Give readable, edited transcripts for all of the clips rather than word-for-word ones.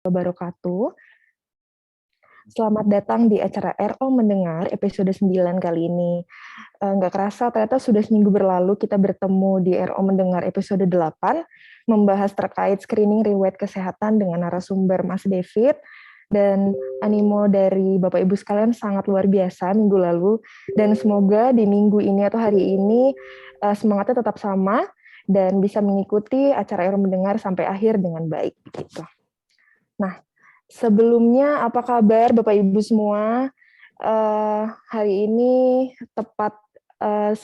Wabarakatuh. Selamat datang di acara RO Mendengar episode 9 kali ini. Nggak kerasa ternyata sudah seminggu berlalu kita bertemu di RO Mendengar episode 8, membahas terkait screening riwayat kesehatan dengan narasumber Mas David, dan animo dari Bapak Ibu sekalian sangat luar biasa minggu lalu, dan semoga di minggu ini atau hari ini semangatnya tetap sama, dan bisa mengikuti acara RO Mendengar sampai akhir dengan baik. Gitu. Nah, sebelumnya, apa kabar Bapak Ibu semua? Hari ini tepat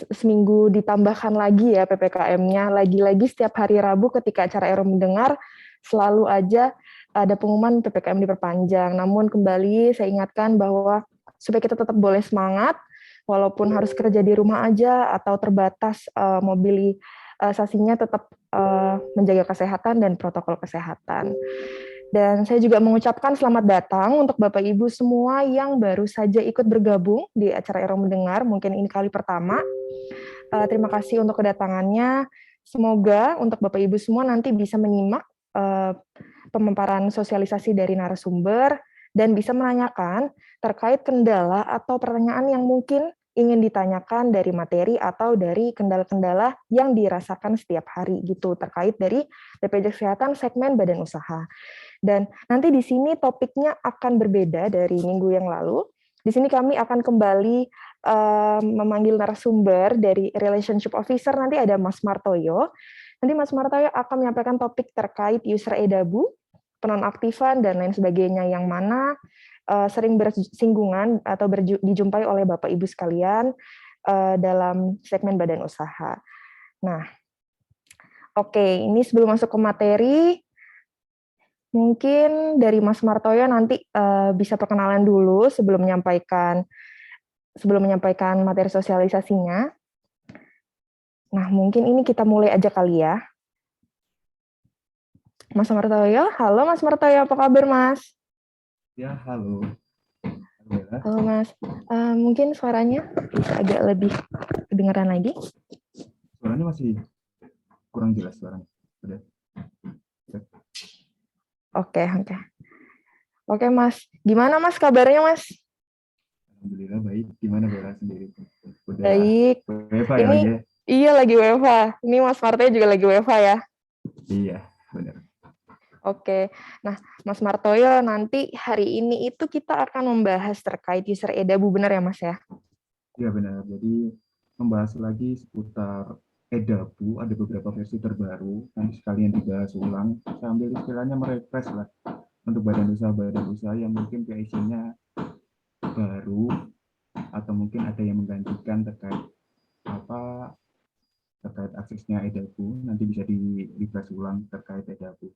seminggu ditambahkan lagi ya PPKM-nya. Lagi-lagi setiap hari Rabu ketika acara RO Mendengar, selalu aja ada pengumuman PPKM diperpanjang. Namun kembali saya ingatkan bahwa supaya kita tetap boleh semangat, walaupun harus kerja di rumah aja atau terbatas mobilisasinya, tetap menjaga kesehatan dan protokol kesehatan. Dan saya juga mengucapkan selamat datang untuk Bapak Ibu semua yang baru saja ikut bergabung di acara RO Mendengar, mungkin ini kali pertama. Terima kasih untuk kedatangannya. Semoga untuk Bapak Ibu semua nanti bisa menyimak pemaparan sosialisasi dari narasumber dan bisa menanyakan terkait kendala atau pertanyaan yang mungkin ingin ditanyakan dari materi atau dari kendala-kendala yang dirasakan setiap hari gitu terkait dari BPJS Kesehatan segmen badan usaha. Dan nanti di sini topiknya akan berbeda dari minggu yang lalu. Di sini kami akan kembali memanggil narasumber dari Relationship Officer, nanti ada Mas Martoyo. Nanti Mas Martoyo akan menyampaikan topik terkait user eDabu, penonaktifan, dan lain sebagainya, yang mana sering bersinggungan atau dijumpai oleh Bapak Ibu sekalian dalam segmen badan usaha. Nah, oke, ini sebelum masuk ke materi, mungkin dari Mas Martoyo nanti bisa perkenalan dulu sebelum menyampaikan materi sosialisasinya. Nah, mungkin ini kita mulai aja kali ya. Mas Martoyo, halo Mas Martoyo, apa kabar Mas? Ya, halo. Halo Mas, mungkin suaranya bisa agak lebih kedengaran lagi. Suaranya masih kurang jelas suaranya. Udah. Oke Mas, gimana Mas kabarnya Mas? Alhamdulillah baik. Gimana Bella sendiri? Udah Baik. WFH ya Ini lagi ya? iya lagi WFH. Ini Mas Martoyo juga lagi WFH ya. Iya, benar. Oke, nah Mas Martoyo, nanti hari ini itu kita akan membahas terkait user eDabu, benar ya Mas ya? Iya benar. Jadi membahas lagi seputar eDabu, ada beberapa versi terbaru yang sekalian dibahas ulang sambil istilahnya merefresh lah untuk badan usaha yang mungkin PIC-nya baru atau mungkin ada yang menggantikan terkait aksesnya eDabu, nanti bisa di refresh ulang terkait eDabu.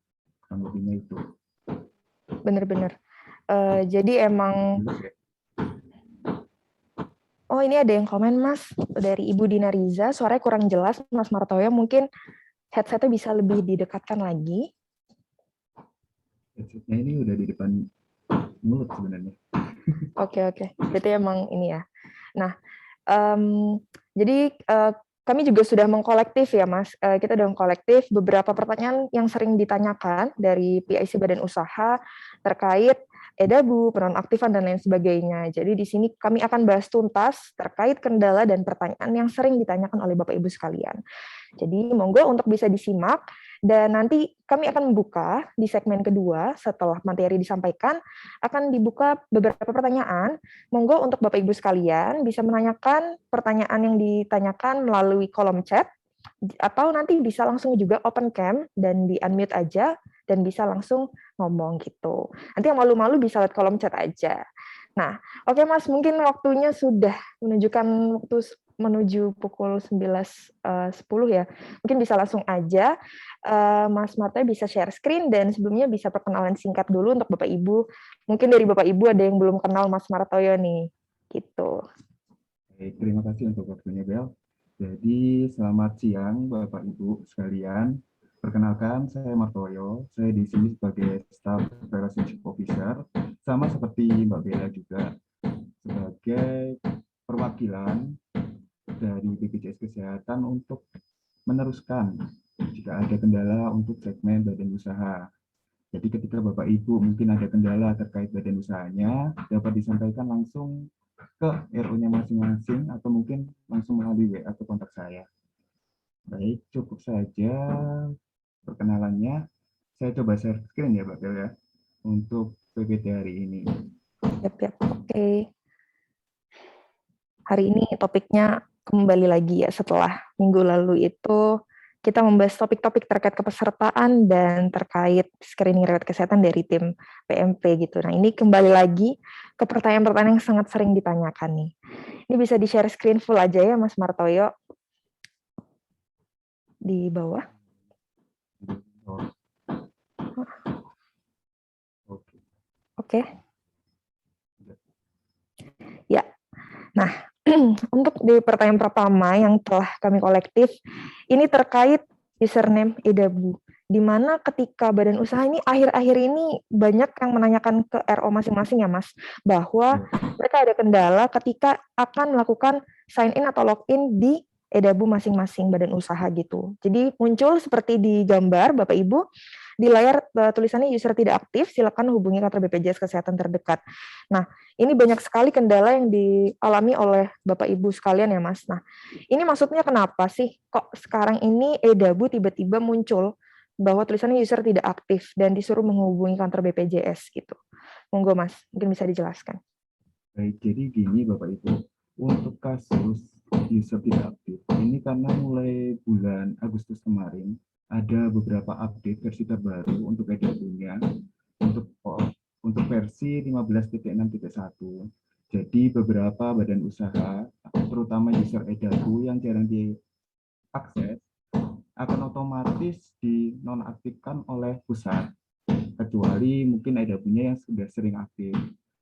Kurang lebihnya itu. Benar-benar. Jadi emang, oh ini ada yang komen Mas, dari Ibu Dina Riza, suaranya kurang jelas Mas Martoyo, mungkin headsetnya bisa lebih didekatkan lagi. Headsetnya ini udah di depan mulut sebenarnya. Oke, berarti emang ini ya. Nah, jadi kami juga sudah mengkolektif ya Mas, kita sudah mengkolektif beberapa pertanyaan yang sering ditanyakan dari PIC Badan Usaha terkait eDabu, penonaktifan, dan lain sebagainya. Jadi di sini kami akan bahas tuntas terkait kendala dan pertanyaan yang sering ditanyakan oleh Bapak Ibu sekalian. Jadi monggo untuk bisa disimak, dan nanti kami akan membuka di segmen kedua setelah materi disampaikan, akan dibuka beberapa pertanyaan. Monggo untuk Bapak Ibu sekalian bisa menanyakan pertanyaan yang ditanyakan melalui kolom chat, atau nanti bisa langsung juga open cam dan di-unmute aja, dan bisa langsung ngomong gitu. Nanti yang malu-malu bisa lihat kolom chat aja. Nah, oke Mas, mungkin waktunya sudah menunjukkan waktu menuju pukul 19.10 ya. Mungkin bisa langsung aja, Mas Marta bisa share screen, dan sebelumnya bisa perkenalan singkat dulu untuk Bapak Ibu. Mungkin dari Bapak Ibu ada yang belum kenal Mas Martoyo nih, gitu. Baik, terima kasih untuk waktunya Bel. Jadi selamat siang Bapak Ibu sekalian. Perkenalkan saya Martoyo, saya di sini sebagai Staff Relationship Officer, sama seperti Mbak Bella juga, sebagai perwakilan dari BPJS Kesehatan untuk meneruskan jika ada kendala untuk segmen badan usaha. Jadi ketika Bapak Ibu mungkin ada kendala terkait badan usahanya, dapat disampaikan langsung ke RO-nya masing-masing atau mungkin langsung melalui WA atau kontak saya. Baik, cukup saja perkenalannya. Saya coba share screen ya, Mbak Bel ya, untuk PPT hari ini. Yap. Oke. Hari ini topiknya kembali lagi ya setelah minggu lalu itu kita membahas topik-topik terkait kepesertaan dan terkait screening riwayat kesehatan dari tim PMP gitu. Nah, ini kembali lagi ke pertanyaan-pertanyaan yang sangat sering ditanyakan nih. Ini bisa di-share screen full aja ya Mas Martoyo di bawah. Oke. Ya. Nah, untuk di pertanyaan pertama yang telah kami kolektif, ini terkait username Edabu, di mana ketika badan usaha ini akhir-akhir ini banyak yang menanyakan ke RO masing-masing ya Mas, bahwa mereka ada kendala ketika akan melakukan sign in atau login di Edabu masing-masing badan usaha gitu. Jadi muncul seperti di gambar Bapak Ibu, di layar tulisannya user tidak aktif, silakan hubungi kantor BPJS Kesehatan terdekat. Nah, ini banyak sekali kendala yang dialami oleh Bapak Ibu sekalian ya Mas. Nah, ini maksudnya kenapa sih kok sekarang ini Edabu tiba-tiba muncul bahwa tulisannya user tidak aktif dan disuruh menghubungi kantor BPJS gitu. Monggo Mas, mungkin bisa dijelaskan. Baik, jadi gini Bapak Ibu, untuk kasus user tidak aktif, ini karena mulai bulan Agustus kemarin, ada beberapa update versi terbaru untuk Edabu-nya, untuk versi 15.6.1. Jadi beberapa badan usaha, terutama user Edabu yang jarang diakses, akan otomatis dinonaktifkan oleh pusat, kecuali mungkin Edabu-nya yang sudah sering aktif,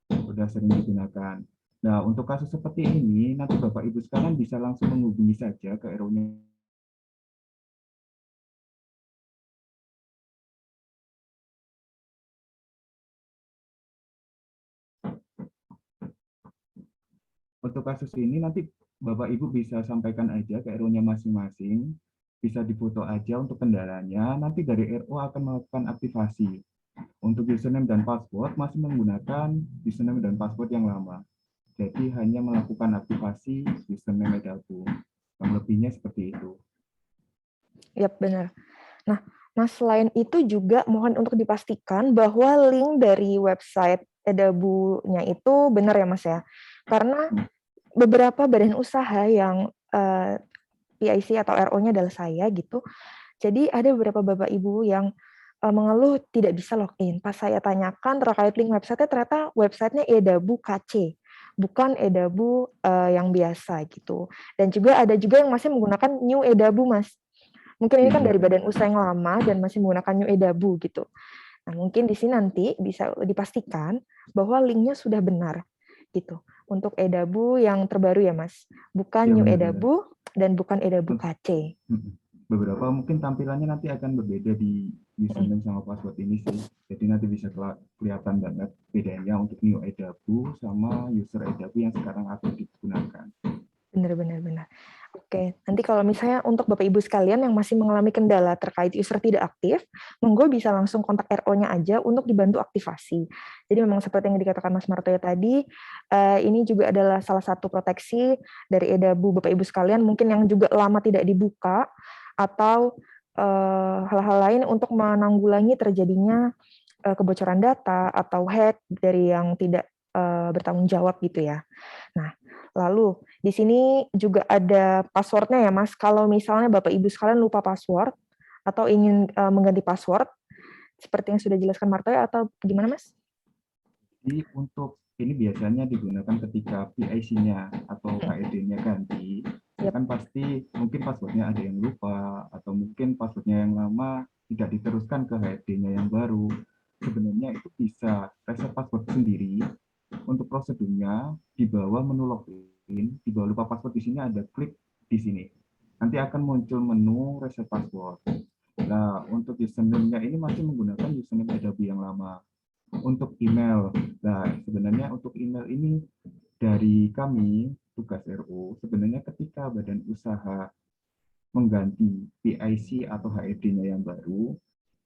sudah sering digunakan. Nah, untuk kasus seperti ini, nanti Bapak Ibu sekalian bisa langsung menghubungi saja ke RO-nya. Untuk kasus ini nanti Bapak Ibu bisa sampaikan aja ke RO-nya masing-masing, bisa difoto aja untuk kendalanya, nanti dari RO akan melakukan aktivasi. Untuk username dan password masih menggunakan username dan password yang lama. Jadi hanya melakukan aktivasi username Edabu. Yang lebihnya seperti itu. Yap, benar. Nah, Mas, selain itu juga mohon untuk dipastikan bahwa link dari website Edabu-nya itu benar ya Mas ya. Karena beberapa badan usaha yang PIC atau RO-nya adalah saya gitu. Jadi ada beberapa Bapak Ibu yang mengeluh tidak bisa login. Pas saya tanyakan terkait link website-nya, ternyata website-nya Edabu KC, bukan Edabu yang biasa gitu. Dan juga ada juga yang masih menggunakan New Edabu, Mas. Mungkin ini kan dari badan usaha yang lama dan masih menggunakan New Edabu gitu. Nah, mungkin di sini nanti bisa dipastikan bahwa linknya sudah benar gitu. Untuk Edabu yang terbaru ya, Mas. Bukan Ya, New benar-benar. Edabu dan bukan Edabu KC. Beberapa mungkin tampilannya nanti akan berbeda di username sama password ini sih. Jadi nanti bisa kelihatan banget bedanya untuk New Edabu sama user Edabu yang sekarang aktif digunakan. Benar. Oke, nanti kalau misalnya untuk Bapak Ibu sekalian yang masih mengalami kendala terkait user tidak aktif, monggo bisa langsung kontak RO-nya aja untuk dibantu aktivasi. Jadi memang seperti yang dikatakan Mas Martoya tadi, ini juga adalah salah satu proteksi dari Edabu Bapak Ibu sekalian, mungkin yang juga lama tidak dibuka, atau hal-hal lain untuk menanggulangi terjadinya kebocoran data atau hack dari yang tidak bertanggung jawab gitu ya. Nah, lalu di sini juga ada passwordnya ya Mas. Kalau misalnya Bapak Ibu sekalian lupa password atau ingin mengganti password, seperti yang sudah dijelaskan Martoya atau gimana Mas? Jadi untuk ini biasanya digunakan ketika PIC-nya atau HED-nya ganti, kan pasti mungkin passwordnya ada yang lupa atau mungkin passwordnya yang lama tidak diteruskan ke HED-nya yang baru. Sebenarnya itu bisa reset password sendiri. Untuk prosedurnya di bawah menu login, di bawah lupa password di sini ada klik di sini. Nanti akan muncul menu reset password. Nah, untuk username-nya ini masih menggunakan username Adobe yang lama. Untuk email, nah sebenarnya untuk email ini dari kami tugas RO, sebenarnya ketika badan usaha mengganti PIC atau HED-nya yang baru,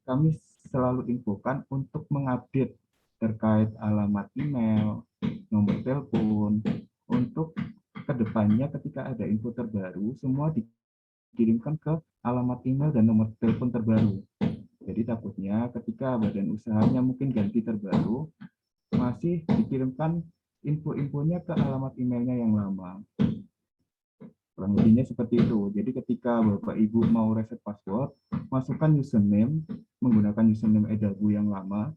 kami selalu infokan untuk mengupdate terkait alamat email, nomor telepon, untuk kedepannya ketika ada info terbaru, semua dikirimkan ke alamat email dan nomor telepon terbaru. Jadi takutnya ketika badan usahanya mungkin ganti terbaru, masih dikirimkan info-infonya ke alamat emailnya yang lama. Kurang lebihnya seperti itu. Jadi ketika Bapak Ibu mau reset password, masukkan username menggunakan username edabu yang lama.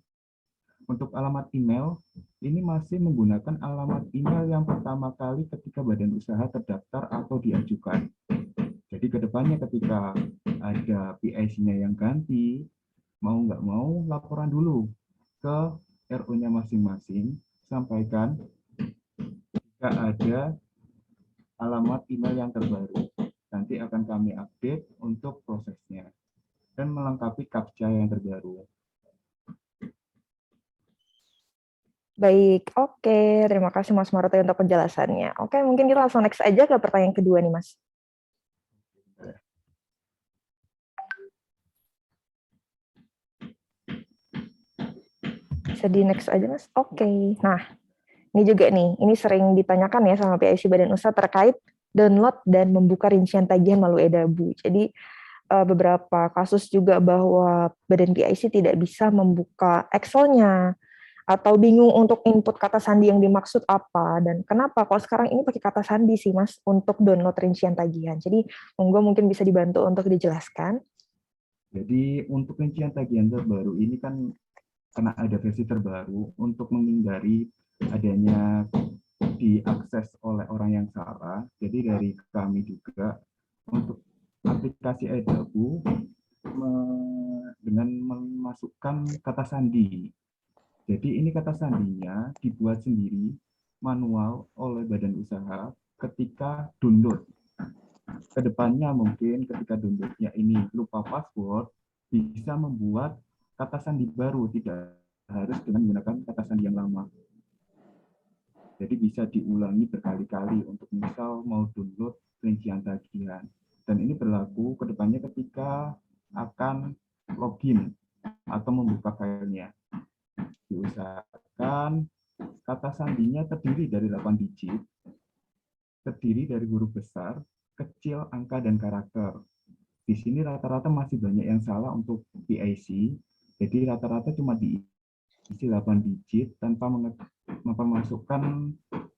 Untuk alamat email, ini masih menggunakan alamat email yang pertama kali ketika badan usaha terdaftar atau diajukan. Jadi kedepannya ketika ada PIC-nya yang ganti, mau nggak mau laporan dulu ke RO-nya masing-masing, sampaikan jika ada alamat email yang terbaru. Nanti akan kami update untuk prosesnya dan melengkapi CAPTCHA yang terbaru. Baik, oke. Terima kasih Mas Marto untuk penjelasannya. Oke, mungkin kita langsung next aja ke pertanyaan kedua nih, Mas. Bisa di next aja, Mas. Oke. Nah, ini juga nih, ini sering ditanyakan ya sama PIC Badan Usaha terkait download dan membuka rincian tagihan melalui edabu. Jadi beberapa kasus juga bahwa Badan PIC tidak bisa membuka Excel-nya atau bingung untuk input kata sandi yang dimaksud apa dan kenapa kalau sekarang ini pakai kata sandi sih Mas untuk download rincian tagihan. Jadi monggo mungkin bisa dibantu untuk dijelaskan. Jadi untuk rincian tagihan terbaru ini kan karena ada versi terbaru untuk menghindari adanya diakses oleh orang yang salah. Jadi dari kami juga untuk aplikasi edabu dengan memasukkan kata sandi. Jadi ini kata sandinya dibuat sendiri manual oleh badan usaha ketika download. Kedepannya mungkin ketika downloadnya ini lupa password, bisa membuat kata sandi baru, tidak harus dengan menggunakan kata sandi yang lama. Jadi bisa diulangi berkali-kali untuk misal mau download rincian tagihan. Dan ini berlaku kedepannya ketika akan login atau membuka filenya. Diusahakan kata sandinya terdiri dari 8 digit, terdiri dari huruf besar, kecil, angka, dan karakter. Di sini rata-rata masih banyak yang salah untuk PIC, jadi rata-rata cuma diisi 8 digit tanpa memasukkan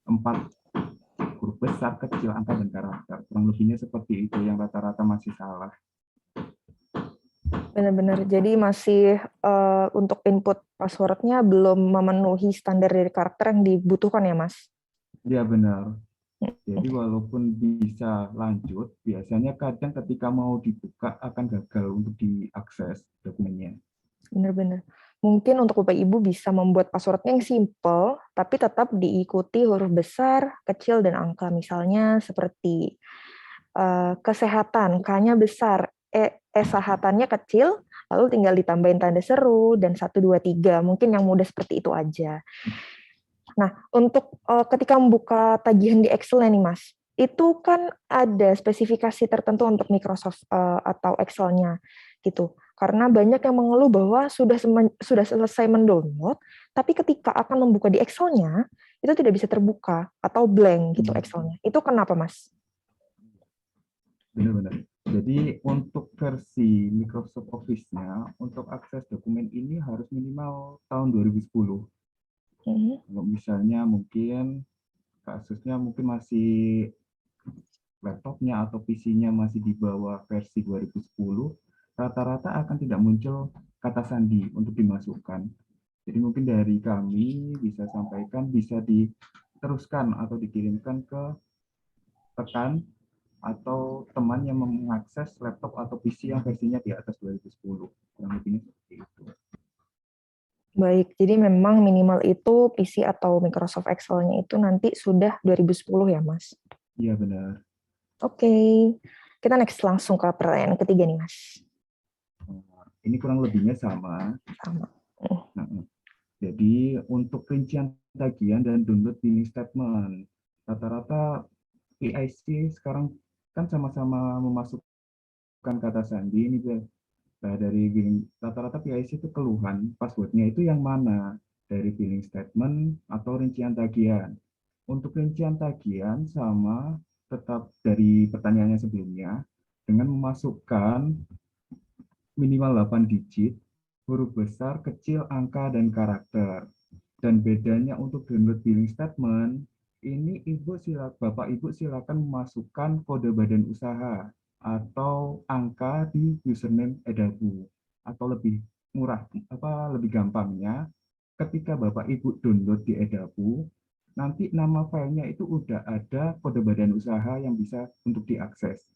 4 huruf besar, kecil, angka, dan karakter. Kurang lebihnya seperti itu yang rata-rata masih salah. Benar-benar. Jadi masih untuk input passwordnya belum memenuhi standar dari karakter yang dibutuhkan ya, Mas? Iya benar. Jadi walaupun bisa lanjut, biasanya kadang ketika mau dibuka akan gagal untuk diakses dokumennya. Benar-benar. Mungkin untuk Bapak Ibu bisa membuat passwordnya yang simple, tapi tetap diikuti huruf besar, kecil, dan angka. Misalnya seperti kesehatan, K-nya besar, sahatannya kecil, lalu tinggal ditambahin tanda seru, dan 1, 2, 3. Mungkin yang mudah seperti itu aja. Nah, untuk ketika membuka tagihan di Excel nih, Mas, itu kan ada spesifikasi tertentu untuk Microsoft atau Excel-nya gitu. Karena banyak yang mengeluh bahwa sudah selesai mendownload, tapi ketika akan membuka di Excel-nya, itu tidak bisa terbuka atau blank gitu Excel-nya. Itu kenapa, Mas? Benar-benar. Jadi untuk versi Microsoft Office-nya, untuk akses dokumen ini harus minimal tahun 2010. Kalau misalnya mungkin kasusnya mungkin masih laptopnya atau PC-nya masih di bawah versi 2010, rata-rata akan tidak muncul kata sandi untuk dimasukkan. Jadi mungkin dari kami bisa sampaikan, bisa diteruskan atau dikirimkan ke rekan atau teman yang mengakses laptop atau PC yang versinya di atas 2010. Kurang lebihnya seperti itu. Baik, jadi memang minimal itu PC atau Microsoft Excel-nya itu nanti sudah 2010 ya, Mas? Iya, benar. Oke, kita next langsung ke pertanyaan ketiga nih, Mas. Ini kurang lebihnya sama. Sama. Nah, jadi untuk rincian tagihan dan download billing statement, rata-rata PIC sekarang kan sama-sama memasukkan kata sandi ini, Nah, dari billing, rata-rata PIC itu keluhan passwordnya itu yang mana? Dari billing statement atau rincian tagihan. Untuk rincian tagihan sama tetap dari pertanyaannya sebelumnya, dengan memasukkan minimal 8 digit, huruf besar, kecil, angka, dan karakter. Dan bedanya untuk download billing statement, ini Bapak Ibu silakan memasukkan kode badan usaha atau angka di username Edabu. Atau lebih murah, lebih gampangnya, ketika Bapak Ibu download di Edabu, nanti nama filenya itu udah ada kode badan usaha yang bisa untuk diakses.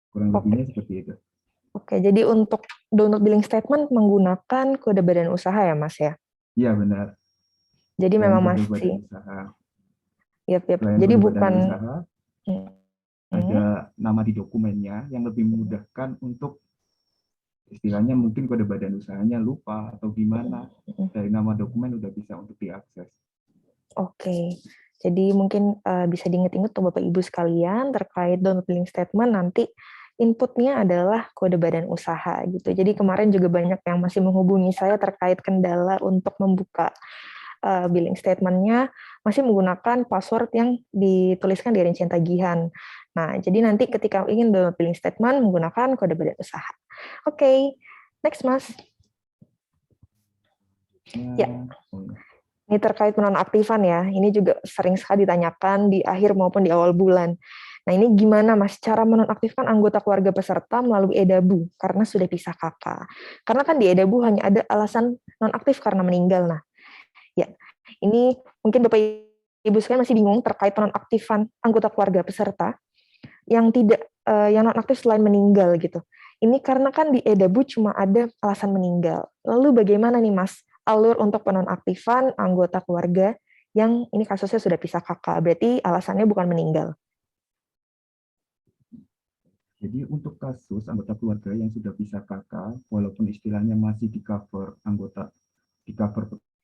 Kurang Oke, lebihnya seperti itu. oke. Jadi untuk download billing statement menggunakan kode badan usaha ya, Mas ya? Iya benar. Jadi Selain memang kode masih, badan usaha, yap. selain Jadi kode badan bukan, usaha, hmm, ada nama di dokumennya yang lebih memudahkan untuk istilahnya mungkin kode badan usahanya lupa atau gimana, dari nama dokumen udah bisa untuk diakses. oke. Jadi mungkin bisa diingat-ingat tuh Bapak Ibu sekalian terkait download billing statement nanti inputnya adalah kode badan usaha gitu. Jadi kemarin juga banyak yang masih menghubungi saya terkait kendala untuk membuka billing statement-nya masih menggunakan password yang dituliskan di rincian tagihan. Nah, jadi nanti ketika ingin download billing statement menggunakan kode badan usaha. Oke, next Mas. Ya, Oh, ini terkait penonaktifan ya. Ini juga sering sekali ditanyakan di akhir maupun di awal bulan. Nah, ini gimana Mas cara menonaktifkan anggota keluarga peserta melalui Edabu karena sudah pisah kakak. Karena kan di Edabu hanya ada alasan nonaktif karena meninggal. Nah, ya, ini mungkin Bapak Ibu sekalian masih bingung terkait penonaktifan anggota keluarga peserta yang tidak yang nonaktif selain meninggal gitu. Ini karena kan di Edabu cuma ada alasan meninggal. Lalu bagaimana nih Mas alur untuk penonaktifan anggota keluarga yang ini kasusnya sudah pisah kakak, berarti alasannya bukan meninggal. jadi untuk kasus anggota keluarga yang sudah bisa kakak, walaupun istilahnya masih di cover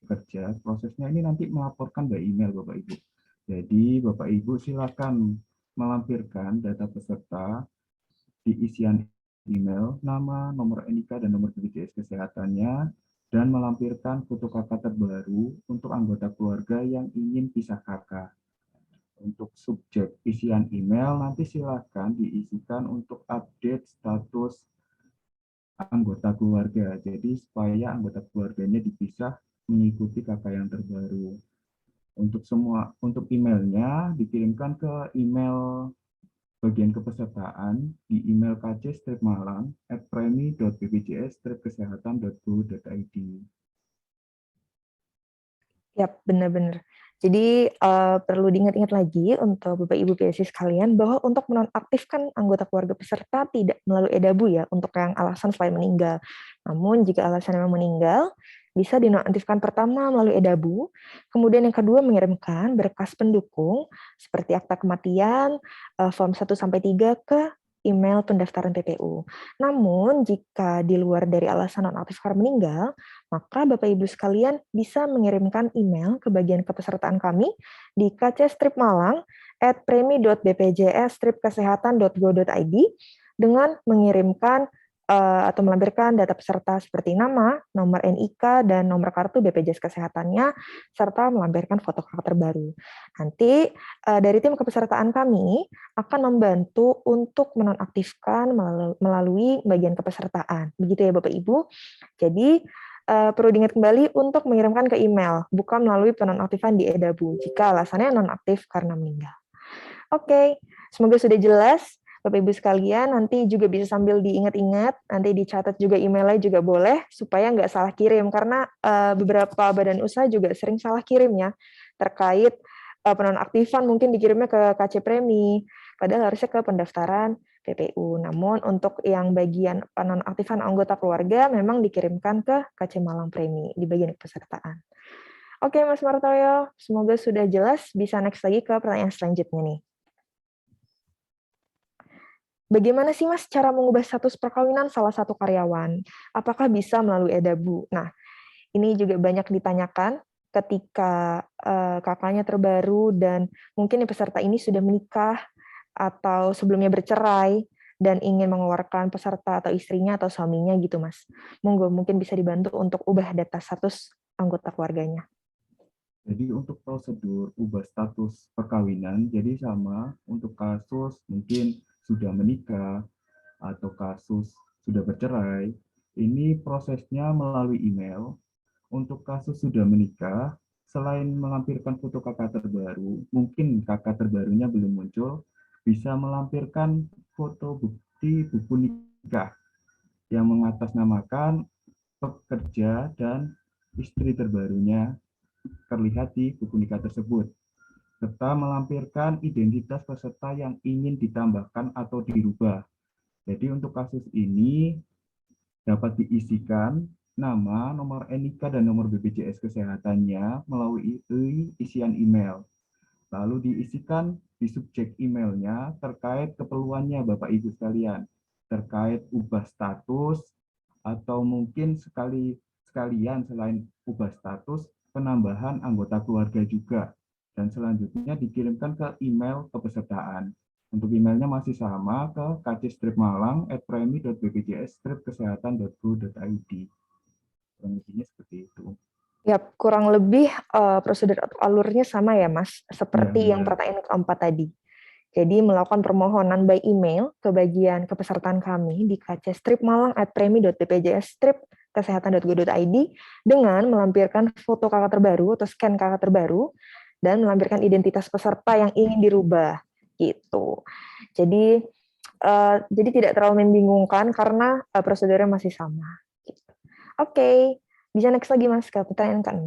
pekerja, prosesnya ini nanti melaporkan by email Bapak Ibu. Jadi Bapak Ibu silakan melampirkan data peserta di isian email, nama, nomor NIK, dan nomor BPJS Kesehatannya, dan melampirkan foto kakak terbaru untuk anggota keluarga yang ingin pisah kakak. Untuk subjek isian email, nanti silakan diisikan untuk update status anggota keluarga. Jadi supaya anggota keluarganya dipisah mengikuti kakak yang terbaru. Untuk emailnya dikirimkan ke email bagian kepesertaan di email kc-malang@premi.bpjs-kesehatan.go.id. Ya, benar-benar. Jadi perlu diingat-ingat lagi untuk Bapak Ibu PSI sekalian bahwa untuk menonaktifkan anggota keluarga peserta tidak melalui Edabu ya untuk yang alasan selain meninggal. Namun jika alasan memang meninggal bisa dinonaktifkan pertama melalui Edabu, kemudian yang kedua mengirimkan berkas pendukung seperti akta kematian, form 1 sampai 3 ke email pendaftaran PPU. Namun jika di luar dari alasan nonaktif karena meninggal, maka Bapak Ibu sekalian bisa mengirimkan email ke bagian kepesertaan kami di kc-malang@premi.bpjs-kesehatan.go.id dengan mengirimkan atau melampirkan data peserta seperti nama, nomor NIK, dan nomor kartu BPJS Kesehatannya, serta melampirkan foto kakak terbaru. Nanti dari tim kepesertaan kami akan membantu untuk menonaktifkan melalui bagian kepesertaan. Begitu ya Bapak Ibu. Jadi perlu diingat kembali untuk mengirimkan ke email, bukan melalui penonaktifan di Edabu, jika alasannya nonaktif karena meninggal. Oke, semoga sudah jelas. Bapak Ibu sekalian, nanti juga bisa sambil diingat-ingat, nanti dicatat juga emailnya juga boleh, supaya nggak salah kirim, karena beberapa badan usaha juga sering salah kirim ya, terkait penonaktifan mungkin dikirimnya ke KC Premi, padahal harusnya ke pendaftaran PPU. Namun untuk yang bagian penonaktifan anggota keluarga memang dikirimkan ke KC Malang Premi di bagian kepesertaan. Oke Mas Martoyo, semoga sudah jelas. Bisa next lagi ke pertanyaan selanjutnya nih. Bagaimana sih Mas cara mengubah status perkawinan salah satu karyawan? Apakah bisa melalui Edabu? Nah, ini juga banyak ditanyakan ketika kakaknya terbaru dan mungkin peserta ini sudah menikah atau sebelumnya bercerai dan ingin mengeluarkan peserta atau istrinya atau suaminya gitu, Mas. Monggo, mungkin bisa dibantu untuk ubah data status anggota keluarganya. Jadi untuk prosedur ubah status perkawinan, jadi sama untuk kasus mungkin sudah menikah atau kasus sudah bercerai, ini prosesnya melalui email. Untuk kasus sudah menikah, selain melampirkan foto kakak terbaru, mungkin kakak terbarunya belum muncul, bisa melampirkan foto bukti buku nikah yang mengatasnamakan pekerja dan istri terbarunya terlihat di buku nikah tersebut, serta melampirkan identitas peserta yang ingin ditambahkan atau dirubah. Jadi untuk kasus ini dapat diisikan nama, nomor NIK, dan nomor BPJS Kesehatannya melalui isian email. Lalu diisikan di subjek emailnya terkait keperluannya Bapak Ibu sekalian, terkait ubah status, atau mungkin sekalian selain ubah status, penambahan anggota keluarga juga. Dan selanjutnya dikirimkan ke email kepesertaan. Untuk emailnya masih sama ke kc-malang@premi.bpjs-kesehatan.go.id. Kurang lebihnya seperti itu. Ya, kurang lebih prosedur atau alurnya sama ya, Mas, Ya, seperti yang benar. pertanyaan keempat tadi. Jadi melakukan permohonan by email ke bagian kepesertaan kami di kc-malang@premi.bpjs-kesehatan.go.id dengan melampirkan foto kakak terbaru atau scan kakak terbaru dan melampirkan identitas peserta yang ingin dirubah gitu. Jadi tidak terlalu membingungkan karena prosedurnya masih sama. Gitu. Oke, bisa next lagi Mas ke pertanyaan ke-6.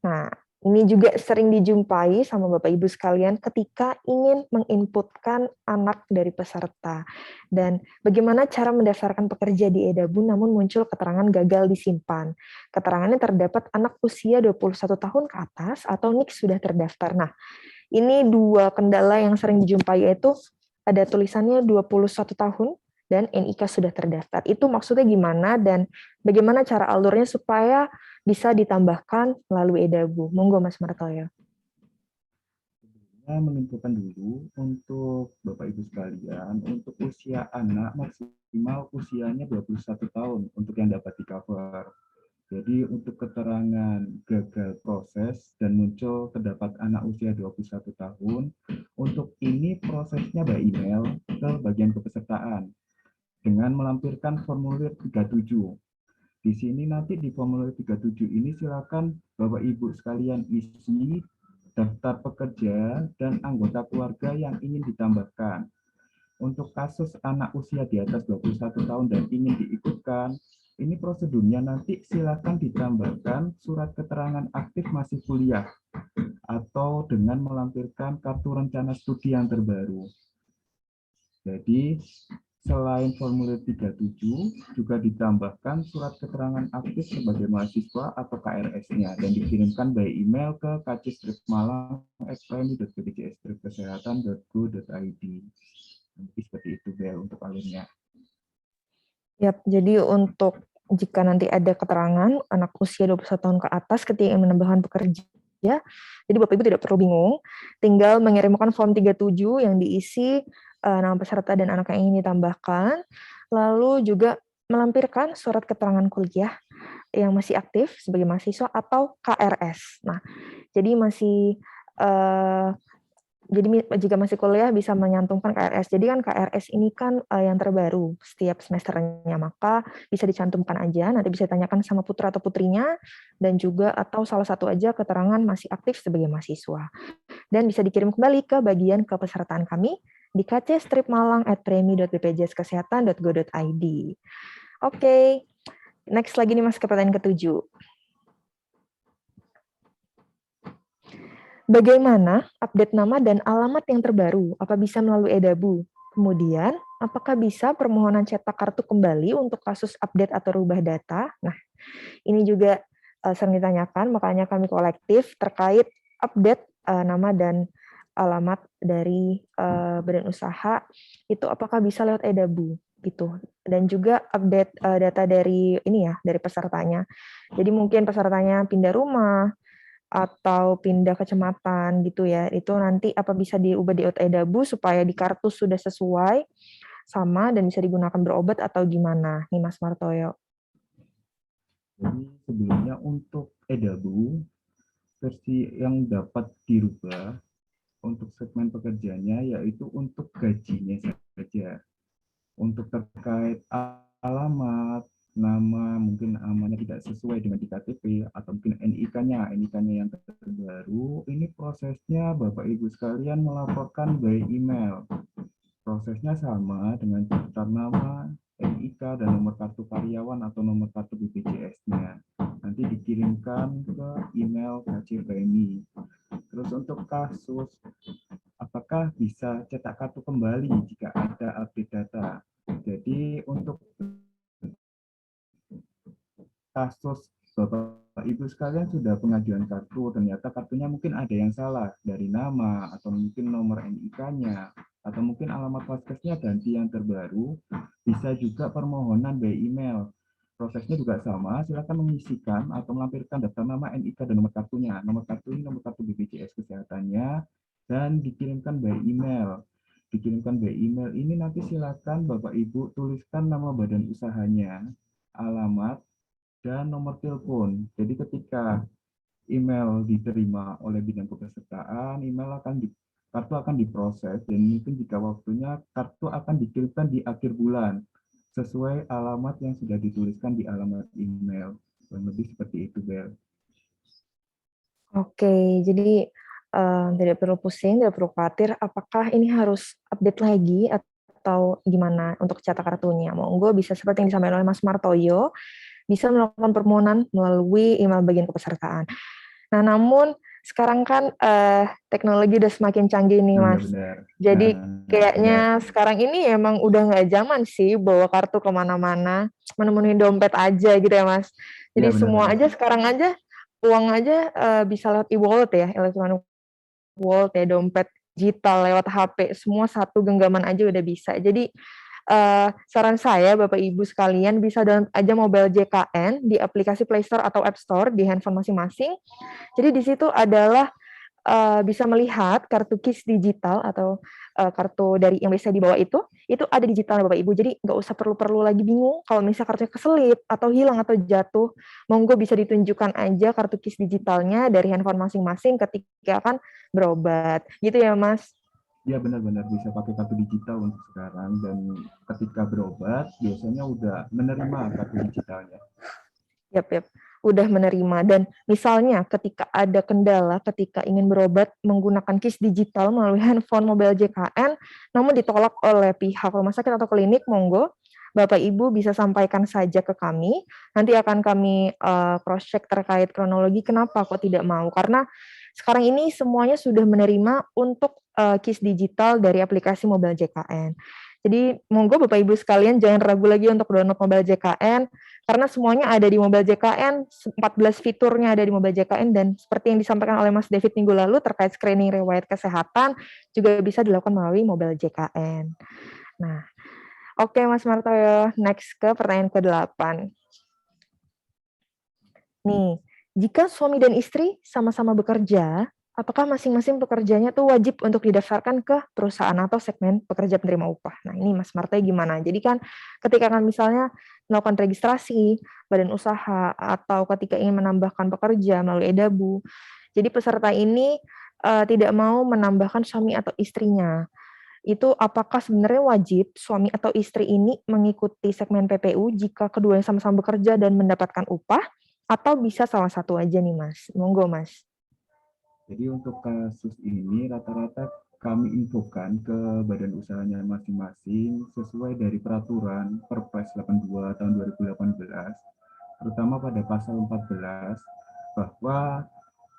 Nah, ini juga sering dijumpai sama Bapak Ibu sekalian ketika ingin menginputkan anak dari peserta. Dan bagaimana cara mendaftarkan pekerja di Edabu namun muncul keterangan gagal disimpan. Keterangannya terdapat anak usia 21 tahun ke atas atau NIK sudah terdaftar. Nah, ini dua kendala yang sering dijumpai, yaitu ada tulisannya 21 tahun dan NIK sudah terdaftar. Itu maksudnya gimana dan bagaimana cara alurnya supaya bisa ditambahkan melalui Edabu. Monggo Mas Martoyo. Saya menentukan dulu untuk Bapak Ibu sekalian, untuk usia anak maksimal usianya 21 tahun untuk yang dapat di-cover. Jadi untuk keterangan gagal proses dan muncul terdapat anak usia 21 tahun, untuk ini prosesnya by email ke bagian kepesertaan dengan melampirkan formulir 37. Di sini nanti di formulir 37 ini silakan Bapak Ibu sekalian isi daftar pekerja dan anggota keluarga yang ingin ditambahkan. Untuk kasus anak usia di atas 21 tahun dan ingin diikutkan, ini prosedurnya nanti silakan ditambahkan surat keterangan aktif masih kuliah atau dengan melampirkan kartu rencana studi yang terbaru. Jadi selain formulir 37, juga ditambahkan surat keterangan aktif sebagai mahasiswa atau KRS-nya dan dikirimkan by email ke kc-malang@premi.bpjs-kesehatan.go.id. Seperti itu, Bel, untuk alurnya. Yap, jadi untuk jika nanti ada keterangan anak usia 21 tahun ke atas ketika ingin menambahkan pekerja, jadi Bapak Ibu tidak perlu bingung, tinggal mengirimkan form 37 yang diisi nama peserta dan anak yang ingin ditambahkan, lalu juga melampirkan surat keterangan kuliah yang masih aktif sebagai mahasiswa atau KRS. Nah, jadi jika masih kuliah bisa menyantumkan KRS. Jadi kan KRS ini kan yang terbaru setiap semesternya, maka bisa dicantumkan aja, nanti bisa ditanyakan sama putra atau putrinya, dan juga atau salah satu aja keterangan masih aktif sebagai mahasiswa. Dan bisa dikirim kembali ke bagian kepesertaan kami di kc-malang@premi.bpjskesehatan.go.id. Oke, next lagi nih Mas ke pertanyaan ke-7. Bagaimana update nama dan alamat yang terbaru? Apa bisa melalui Edabu? Kemudian, apakah bisa permohonan cetak kartu kembali untuk kasus update atau rubah data? Nah, ini juga sering ditanyakan, makanya kami kolektif terkait update nama dan alamat dari badan usaha, itu apakah bisa lewat Edabu? Gitu. Dan juga update data dari ini ya, dari pesertanya. Jadi mungkin pesertanya pindah rumah, atau pindah kecamatan gitu ya. Itu nanti apa bisa diubah di edabu supaya di kartu sudah sesuai sama dan bisa digunakan berobat atau gimana nih Mas Martoyo? Jadi sebelumnya untuk edabu versi yang dapat dirubah untuk segmen pekerjaannya yaitu untuk gajinya saja. Untuk terkait alamat, nama, mungkin namanya tidak sesuai dengan di KTP, atau mungkin NIK-nya yang terbaru, ini prosesnya Bapak Ibu sekalian melaporkan by email. Prosesnya sama dengan daftar nama, NIK, dan nomor kartu karyawan atau nomor kartu BPJS-nya. Nanti dikirimkan ke email KC Premi. Terus untuk kasus apakah bisa cetak kartu kembali jika ada update data. Jadi untuk kasus Bapak Ibu sekalian sudah pengajuan kartu, ternyata kartunya mungkin ada yang salah dari nama atau mungkin nomor NIK-nya atau mungkin alamat paskesnya ganti yang terbaru, bisa juga permohonan by email. Prosesnya juga sama, silakan mengisikan atau melampirkan daftar nama, NIK, dan nomor kartunya. Nomor kartu ini nomor kartu BPJS Kesehatannya, dan dikirimkan by email. Dikirimkan by email ini nanti silakan Bapak Ibu tuliskan nama badan usahanya, alamat, dan nomor telepon. Jadi ketika email diterima oleh bidang kepesertaan, kartu akan diproses dan mungkin jika waktunya kartu akan dikirimkan di akhir bulan sesuai alamat yang sudah dituliskan di alamat email. Kurang lebih seperti itu, Bel. Oke, jadi tidak perlu pusing, tidak perlu khawatir apakah ini harus update lagi atau gimana untuk cetak kartunya. Monggo bisa seperti yang disampaikan oleh Mas Martoyo, bisa melakukan permohonan melalui email bagian kepesertaan. Nah, namun sekarang kan teknologi udah semakin canggih nih, Oh iya Mas. benar. Jadi Benar. kayaknya sekarang ini emang udah nggak zaman sih bawa kartu kemana-mana, menemukan dompet aja gitu ya, Mas. Iya Jadi semua benar-benar. aja sekarang aja uang aja bisa lewat e-wallet ya, electronic wallet ya, dompet digital lewat HP, semua satu genggaman aja udah bisa. Jadi saran saya Bapak Ibu sekalian bisa download aja mobile JKN di aplikasi Play Store atau App Store di handphone masing-masing. Jadi di situ adalah bisa melihat kartu KIS digital atau kartu dari yang biasa dibawa itu ada digital Bapak Ibu. Jadi nggak usah perlu lagi bingung kalau misalnya kartunya keselip atau hilang atau jatuh, monggo bisa ditunjukkan aja kartu KIS digitalnya dari handphone masing-masing ketika akan berobat. Gitu ya, Mas? Iya benar-benar bisa pakai kartu digital untuk sekarang dan ketika berobat biasanya udah menerima kartu digitalnya. Yap. Udah menerima. Dan misalnya ketika ada kendala, ketika ingin berobat menggunakan KIS digital melalui handphone mobile JKN, namun ditolak oleh pihak rumah sakit atau klinik, monggo Bapak Ibu bisa sampaikan saja ke kami. Nanti akan kami cross-check terkait kronologi kenapa kok tidak mau. Karena sekarang ini semuanya sudah menerima untuk KIS digital dari aplikasi mobile JKN. Jadi monggo Bapak Ibu sekalian jangan ragu lagi untuk download mobile JKN karena semuanya ada di mobile JKN, 14 fiturnya ada di mobile JKN dan seperti yang disampaikan oleh Mas David minggu lalu terkait screening riwayat kesehatan juga bisa dilakukan melalui mobile JKN. Nah, oke Mas Martoyo, next ke pertanyaan ke-8. Nih, jika suami dan istri sama-sama bekerja, apakah masing-masing pekerjanya tuh wajib untuk didaftarkan ke perusahaan atau segmen pekerja penerima upah? Nah, ini Mas Martoyo gimana? Jadi kan ketika kan misalnya melakukan registrasi badan usaha atau ketika ingin menambahkan pekerja melalui edabu, jadi peserta ini tidak mau menambahkan suami atau istrinya. Itu apakah sebenarnya wajib suami atau istri ini mengikuti segmen PPU jika keduanya sama-sama bekerja dan mendapatkan upah, atau bisa salah satu aja nih Mas? Monggo Mas. Jadi untuk kasus ini rata-rata kami infokan ke badan usahanya masing-masing sesuai dari peraturan Perpres 82 tahun 2018, terutama pada pasal 14, bahwa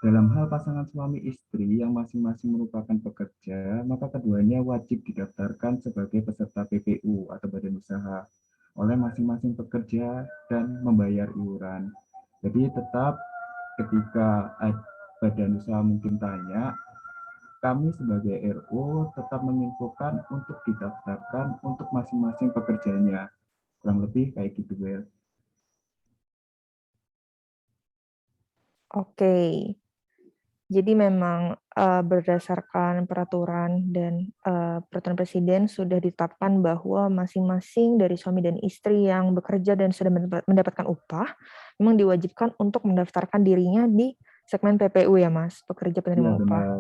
dalam hal pasangan suami istri yang masing-masing merupakan pekerja, maka keduanya wajib didaftarkan sebagai peserta PPU atau badan usaha oleh masing-masing pekerja dan membayar iuran. Jadi tetap ketika badan usaha mungkin tanya, kami sebagai RO tetap menginfokan untuk didaftarkan untuk masing-masing pekerjanya. Kurang lebih kayak gitu, Bel. Oke. Jadi memang berdasarkan peraturan dan peraturan Presiden sudah ditetapkan bahwa masing-masing dari suami dan istri yang bekerja dan sudah mendapatkan upah memang diwajibkan untuk mendaftarkan dirinya di segmen PPU ya Mas, pekerja Iya penerima upah. benar.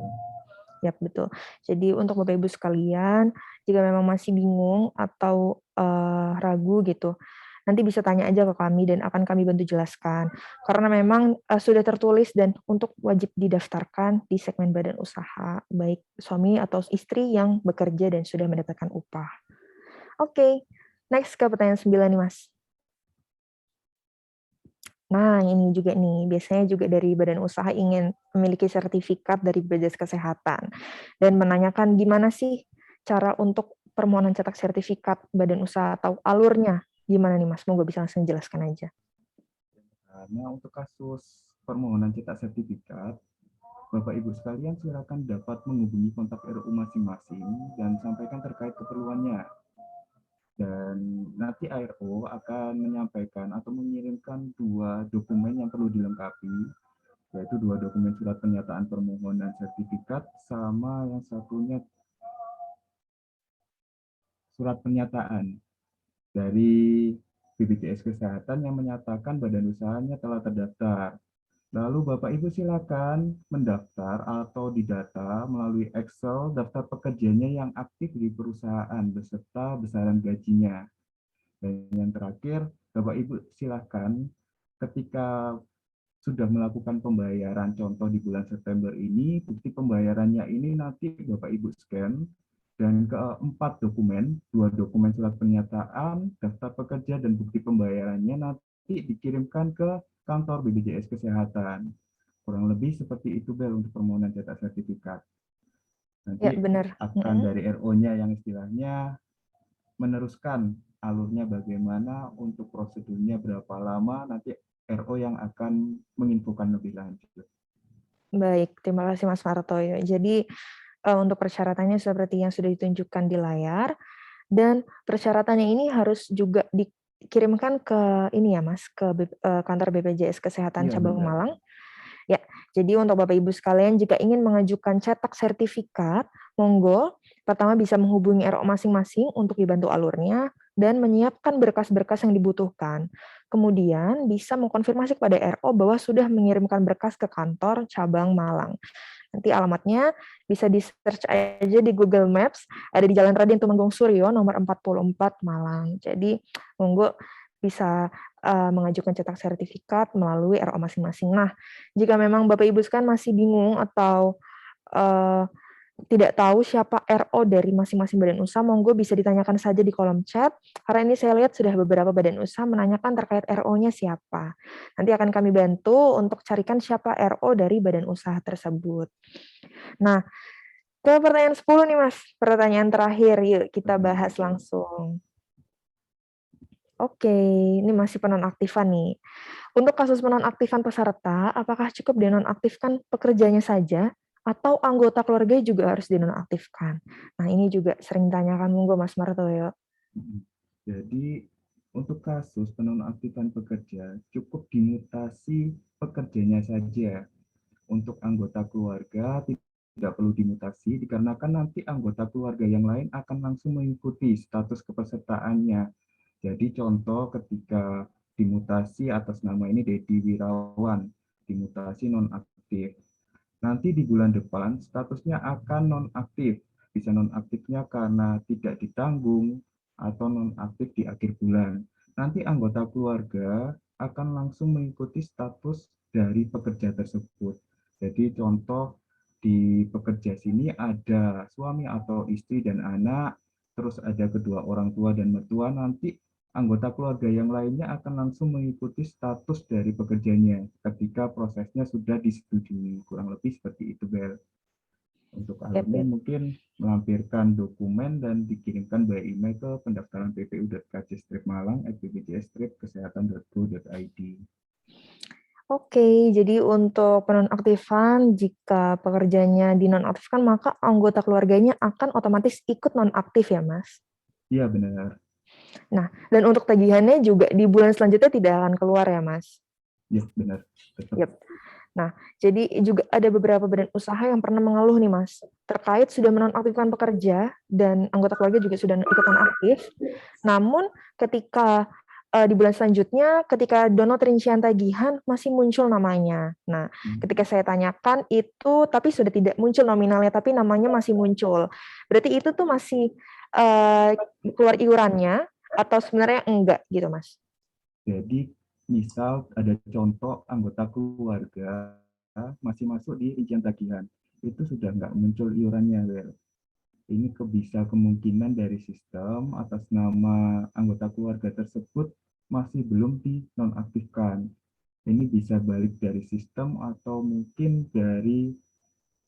Ya, betul. Jadi untuk Bapak Ibu sekalian, jika memang masih bingung atau ragu gitu, nanti bisa tanya aja ke kami dan akan kami bantu jelaskan. Karena memang sudah tertulis dan untuk wajib didaftarkan di segmen badan usaha, baik suami atau istri yang bekerja dan sudah mendapatkan upah. Oke, next ke pertanyaan 9 nih Mas. Nah, ini juga nih, biasanya juga dari badan usaha ingin memiliki sertifikat dari BPJS Kesehatan dan menanyakan gimana sih cara untuk permohonan cetak sertifikat badan usaha atau alurnya. Gimana nih Mas? Monggo bisa langsung jelaskan aja. Karena untuk kasus permohonan cetak sertifikat, Bapak Ibu sekalian silakan dapat menghubungi kontak RU masing-masing dan sampaikan terkait keperluannya. Dan nanti ARO akan menyampaikan atau mengirimkan 2 dokumen yang perlu dilengkapi, yaitu 2 dokumen surat pernyataan permohonan sertifikat sama yang satunya surat pernyataan dari BPJS Kesehatan yang menyatakan badan usahanya telah terdaftar. Lalu Bapak Ibu silakan mendaftar atau didata melalui Excel daftar pekerjanya yang aktif di perusahaan beserta besaran gajinya. Dan yang terakhir, Bapak Ibu silakan ketika sudah melakukan pembayaran, contoh di bulan September ini, bukti pembayarannya ini nanti Bapak Ibu scan, dan keempat dokumen, 2 dokumen surat pernyataan, daftar pekerja, dan bukti pembayarannya nanti dikirimkan ke kantor BPJS Kesehatan. Kurang lebih seperti itu, Bel, untuk permohonan cetak sertifikat. Ya, Nanti benar. akan dari RO-nya yang istilahnya meneruskan alurnya bagaimana, untuk prosedurnya berapa lama, nanti RO yang akan menginfokan lebih lanjut. Baik, terima kasih Mas Martoyo. Jadi untuk persyaratannya seperti yang sudah ditunjukkan di layar, dan persyaratannya ini harus juga dikirimkan ke ini ya Mas, ke kantor BPJS Kesehatan Iya, Cabang benar. Malang. Ya, jadi untuk Bapak Ibu sekalian jika ingin mengajukan cetak sertifikat, monggo pertama bisa menghubungi RO masing-masing untuk dibantu alurnya dan menyiapkan berkas-berkas yang dibutuhkan. Kemudian bisa mengkonfirmasi kepada RO bahwa sudah mengirimkan berkas ke kantor cabang Malang. Nanti alamatnya bisa di-search aja di Google Maps, ada di Jalan Raden Tumenggung Suryo nomor 44 Malang. Jadi monggo bisa mengajukan cetak sertifikat melalui RO masing-masing. Nah, jika memang Bapak Ibu sekalian masih bingung atau tidak tahu siapa RO dari masing-masing badan usaha, monggo bisa ditanyakan saja di kolom chat, karena ini saya lihat sudah beberapa badan usaha menanyakan terkait RO-nya siapa. Nanti akan kami bantu untuk carikan siapa RO dari badan usaha tersebut. Nah, ke pertanyaan 10 nih Mas, pertanyaan terakhir, yuk kita bahas langsung. Oke, ini masih penonaktifan nih. Untuk kasus penonaktifan peserta, apakah cukup dinonaktifkan pekerjanya saja atau anggota keluarga juga harus dinonaktifkan? Nah, ini juga sering ditanyakan, monggo Mas Martoyo. Jadi untuk kasus penonaktifan pekerja cukup dimutasi pekerjanya saja. Untuk anggota keluarga tidak perlu dimutasi dikarenakan nanti anggota keluarga yang lain akan langsung mengikuti status kepesertaannya. Jadi contoh ketika dimutasi atas nama ini Dedi Wirawan, dimutasi nonaktif. Nanti di bulan depan statusnya akan nonaktif. Bisa nonaktifnya karena tidak ditanggung atau nonaktif di akhir bulan. Nanti anggota keluarga akan langsung mengikuti status dari pekerja tersebut. Jadi contoh di pekerja sini ada suami atau istri dan anak, terus ada kedua orang tua dan mertua, nanti anggota keluarga yang lainnya akan langsung mengikuti status dari pekerjanya ketika prosesnya sudah disetujui. Kurang lebih seperti itu, Bel. Untuk Yap, alurnya yap. mungkin melampirkan dokumen dan dikirimkan by email ke pendaftaran ppu.kc-malang@bpjs-kesehatan.go.id. Oke, jadi untuk penonaktifan, jika pekerjanya dinonaktifkan, maka anggota keluarganya akan otomatis ikut nonaktif ya, Mas? Iya, benar. Nah, dan untuk tagihannya juga di bulan selanjutnya tidak akan keluar ya, Mas? Iya, benar. Tetap. Yap. Nah, jadi juga ada beberapa badan usaha yang pernah mengeluh nih Mas, terkait sudah menonaktifkan pekerja dan anggota keluarga juga sudah ikut nonaktif, namun ketika di bulan selanjutnya ketika download rincian tagihan masih muncul namanya. Nah, ketika saya tanyakan itu tapi sudah tidak muncul nominalnya, tapi namanya masih muncul. Berarti itu tuh masih keluar iurannya atau sebenarnya enggak gitu Mas? Jadi misal ada contoh anggota keluarga masih masuk di rincian tagihan, itu sudah nggak muncul iurannya, Wel. Ini bisa kemungkinan dari sistem atas nama anggota keluarga tersebut masih belum dinonaktifkan. Ini bisa balik dari sistem atau mungkin dari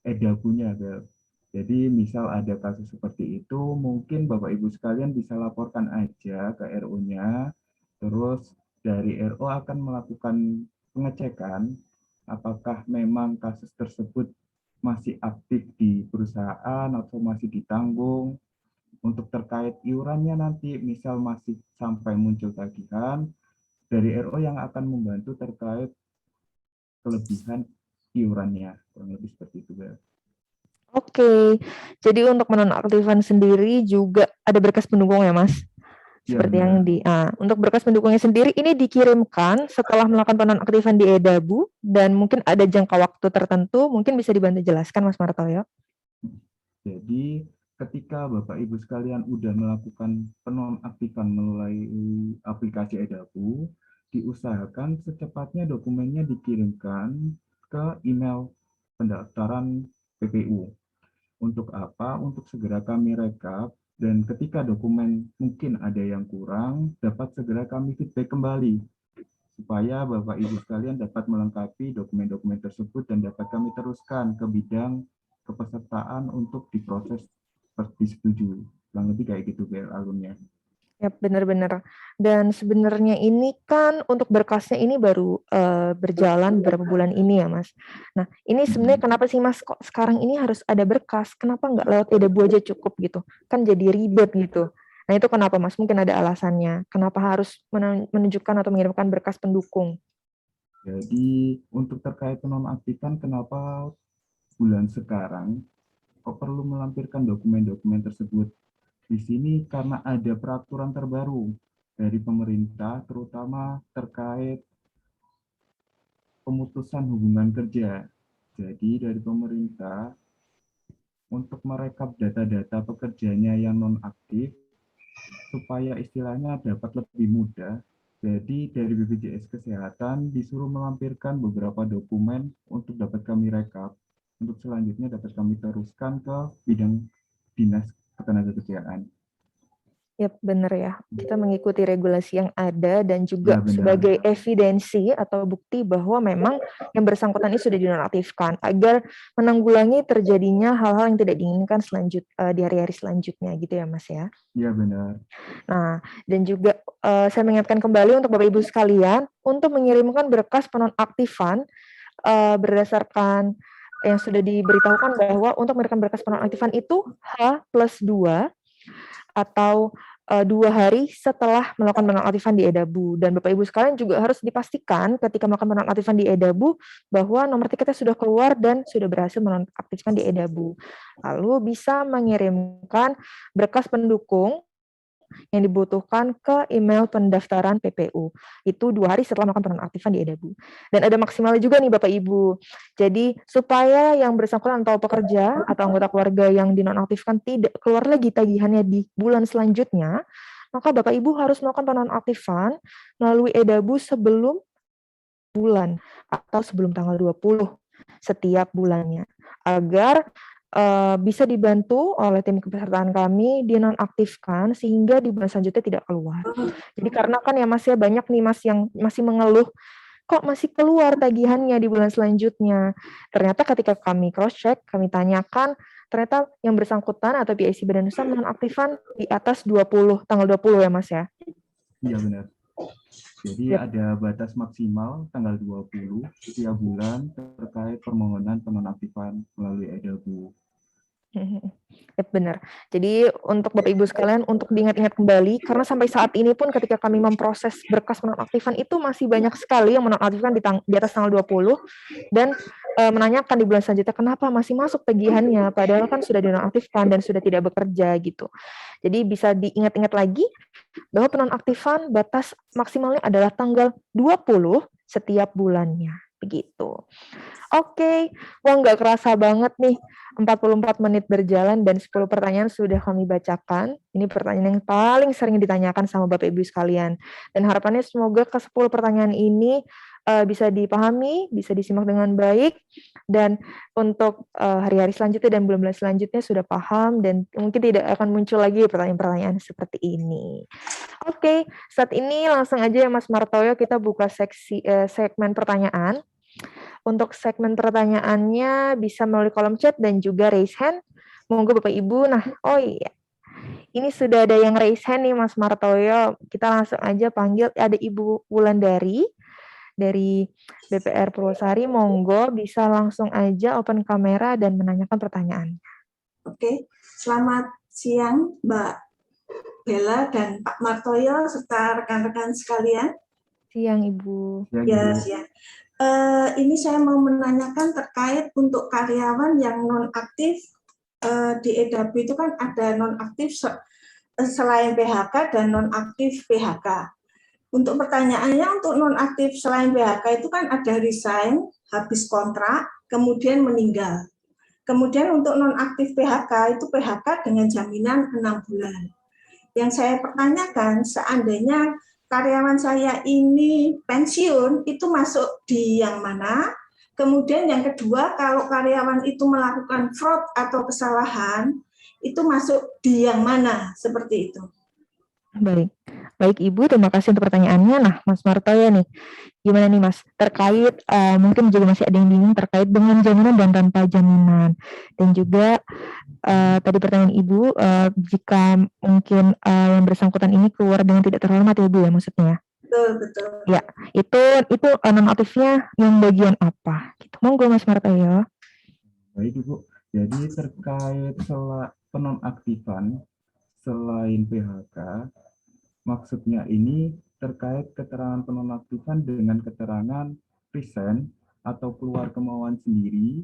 edapunya, Wel. Jadi misal ada kasus seperti itu, mungkin Bapak Ibu sekalian bisa laporkan aja ke RO-nya, terus dari RO akan melakukan pengecekan apakah memang kasus tersebut masih aktif di perusahaan atau masih ditanggung. Untuk terkait iurannya nanti, misal masih sampai muncul tagihan, dari RO yang akan membantu terkait kelebihan iurannya. Kurang lebih seperti itu, Bel. Oke, jadi untuk menonaktifkan sendiri juga ada berkas pendukung ya, Mas? Ya, Seperti yang benar. untuk berkas pendukungnya sendiri ini dikirimkan setelah melakukan penonaktifan di Edabu dan mungkin ada jangka waktu tertentu, mungkin bisa dibantu jelaskan Mas Martoyo? Jadi ketika Bapak Ibu sekalian udah melakukan penonaktifan melalui aplikasi Edapu, diusahakan secepatnya dokumennya dikirimkan ke email pendaftaran PPU. Untuk apa? Untuk segera kami rekap dan ketika dokumen mungkin ada yang kurang, dapat segera kami feedback kembali supaya Bapak Ibu sekalian dapat melengkapi dokumen-dokumen tersebut dan dapat kami teruskan ke bidang kepesertaan untuk diproses disetujui. Kurang lebih kayak gitu alurnya. Ya, benar-benar. Dan sebenarnya ini kan untuk berkasnya ini baru berjalan beberapa bulan ini ya, Mas. Nah, ini sebenarnya kenapa sih, Mas, kok sekarang ini harus ada berkas? Kenapa nggak lewat Edabu aja cukup gitu? Kan jadi ribet gitu. Nah, itu kenapa, Mas? Mungkin ada alasannya. Kenapa harus menunjukkan atau mengirimkan berkas pendukung? Jadi untuk terkait penonaktifan, kenapa bulan sekarang kok perlu melampirkan dokumen-dokumen tersebut? Di sini karena ada peraturan terbaru dari pemerintah, terutama terkait pemutusan hubungan kerja. Jadi dari pemerintah untuk merekap data-data pekerjanya yang nonaktif supaya istilahnya dapat lebih mudah. Jadi dari BPJS Kesehatan disuruh melampirkan beberapa dokumen untuk dapat kami rekap. Untuk selanjutnya dapat kami teruskan ke bidang dinas ketenagakerjaan. Ya, benar ya. Kita mengikuti regulasi yang ada dan juga Ya benar. sebagai evidensi atau bukti bahwa memang yang bersangkutan ini sudah dinonaktifkan agar menanggulangi terjadinya hal-hal yang tidak diinginkan di hari-hari selanjutnya gitu ya, Mas ya. Ya benar. Nah, dan juga saya mengingatkan kembali untuk Bapak Ibu sekalian untuk mengirimkan berkas penonaktifan berdasarkan yang sudah diberitahukan bahwa untuk memberikan berkas penonaktifan itu H+2 atau 2 hari setelah melakukan penonaktifan di Edabu. Dan Bapak Ibu sekalian juga harus dipastikan ketika melakukan penonaktifan di Edabu bahwa nomor tiketnya sudah keluar dan sudah berhasil menonaktifkan di Edabu. Lalu bisa mengirimkan berkas pendukung yang dibutuhkan ke email pendaftaran PPU. Itu 2 hari setelah melakukan penonaktifan di Edabu. Dan ada maksimalnya juga nih Bapak Ibu. Jadi supaya yang bersangkutan atau pekerja atau anggota keluarga yang dinonaktifkan tidak keluar lagi tagihannya di bulan selanjutnya, maka Bapak Ibu harus melakukan penonaktifan melalui Edabu sebelum bulan atau sebelum tanggal 20 setiap bulannya agar bisa dibantu oleh tim kepesertaan kami dinonaktifkan sehingga di bulan selanjutnya tidak keluar. Jadi karena kan ya Mas ya banyak nih Mas yang masih mengeluh kok masih keluar tagihannya di bulan selanjutnya. Ternyata ketika kami cross check, kami tanyakan ternyata yang bersangkutan atau PIC Badan Usaha menonaktifkan di atas 20 tanggal 20 ya Mas ya. Iya benar. Jadi ada batas maksimal tanggal 20 setiap bulan terkait permohonan penonaktifan melalui Edabu. Benar. Jadi untuk Bapak Ibu sekalian, untuk diingat-ingat kembali, karena sampai saat ini pun ketika kami memproses berkas penonaktifan itu masih banyak sekali yang menonaktifkan di atas tanggal 20 dan menanyakan di bulan selanjutnya kenapa masih masuk tagihannya, padahal kan sudah dinonaktifkan dan sudah tidak bekerja gitu. Jadi bisa diingat-ingat lagi bahwa penonaktifan batas maksimalnya adalah tanggal 20 setiap bulannya. Begitu. Oke, wah nggak kerasa banget nih, 44 menit berjalan dan 10 pertanyaan sudah kami bacakan. Ini pertanyaan yang paling sering ditanyakan sama Bapak Ibu sekalian. Dan harapannya semoga ke 10 pertanyaan ini bisa dipahami, bisa disimak dengan baik, dan untuk hari-hari selanjutnya dan bulan-bulan selanjutnya sudah paham, dan mungkin tidak akan muncul lagi pertanyaan-pertanyaan seperti ini. Oke, saat ini langsung aja ya Mas Martoyo, kita buka segmen pertanyaan. Untuk segmen pertanyaannya bisa melalui kolom chat dan juga raise hand. Monggo Bapak Ibu. Nah, oh iya. Ini sudah ada yang raise hand nih Mas Martoyo. Kita langsung aja panggil, ada Ibu Wulandari dari BPR Purwosari. Monggo bisa langsung aja open kamera dan menanyakan pertanyaan. Oke, selamat siang Mbak Bella dan Pak Martoyo serta rekan-rekan sekalian. Siang Ibu. Ya, siang. Ini saya mau menanyakan terkait untuk karyawan yang nonaktif di EDAB itu kan ada nonaktif selain PHK dan nonaktif PHK. Untuk pertanyaannya, untuk nonaktif selain PHK itu kan ada resign, habis kontrak, kemudian meninggal. Kemudian untuk nonaktif PHK itu PHK dengan jaminan 6 bulan. Yang saya pertanyakan, seandainya karyawan saya ini pensiun, itu masuk di yang mana? Kemudian yang kedua, kalau karyawan itu melakukan fraud atau kesalahan, itu masuk di yang mana? Seperti itu. Baik. Baik Ibu, terima kasih untuk pertanyaannya. Nah, Mas Martoyo nih, gimana nih Mas? Terkait, mungkin juga masih ada yang bingung terkait dengan jaminan dan tanpa jaminan. Dan juga tadi pertanyaan Ibu, jika mungkin yang bersangkutan ini keluar dengan tidak terhormat ya Bu ya maksudnya? Betul. Ya, itu nonaktifnya yang bagian apa? Gitu. Monggo Mas Martoyo. Baik Ibu, jadi terkait penonaktifan selain PHK, maksudnya ini terkait keterangan penonaktifan dengan keterangan resign atau keluar kemauan sendiri.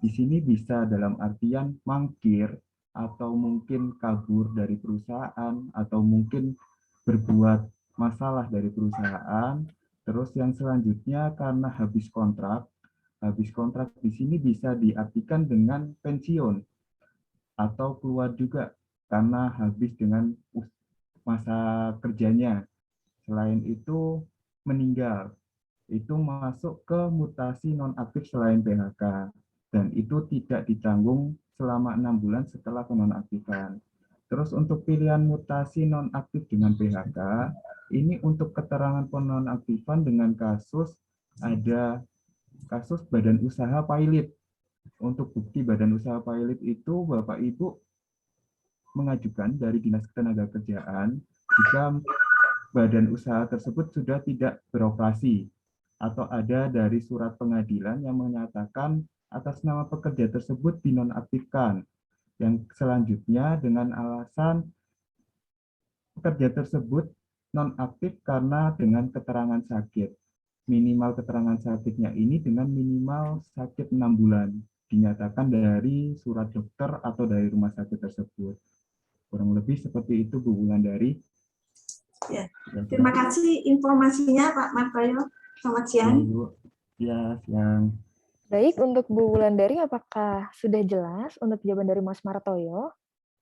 Di sini bisa dalam artian mangkir atau mungkin kabur dari perusahaan atau mungkin berbuat masalah dari perusahaan. Terus yang selanjutnya karena habis kontrak di sini bisa diartikan dengan pensiun atau keluar juga karena habis dengan masa kerjanya. Selain itu meninggal. Itu masuk ke mutasi nonaktif selain PHK dan itu tidak ditanggung selama 6 bulan setelah penonaktifan. Terus untuk pilihan mutasi nonaktif dengan PHK, ini untuk keterangan penonaktifan dengan kasus ada kasus badan usaha pilot. Untuk bukti badan usaha pilot itu Bapak Ibu mengajukan dari Dinas Ketenagakerjaan jika badan usaha tersebut sudah tidak beroperasi atau ada dari surat pengadilan yang menyatakan atas nama pekerja tersebut dinonaktifkan. Yang selanjutnya dengan alasan pekerja tersebut nonaktif karena dengan keterangan sakit. Minimal keterangan sakitnya ini dengan minimal sakit 6 bulan. Dinyatakan dari surat dokter atau dari rumah sakit tersebut. Kurang lebih seperti itu Bu Wulandari. Ya. Terima kasih informasinya Pak Martoyo. Selamat siang. Ya, siang. Baik, untuk Bu Wulandari, apakah sudah jelas untuk jawaban dari Mas Martoyo?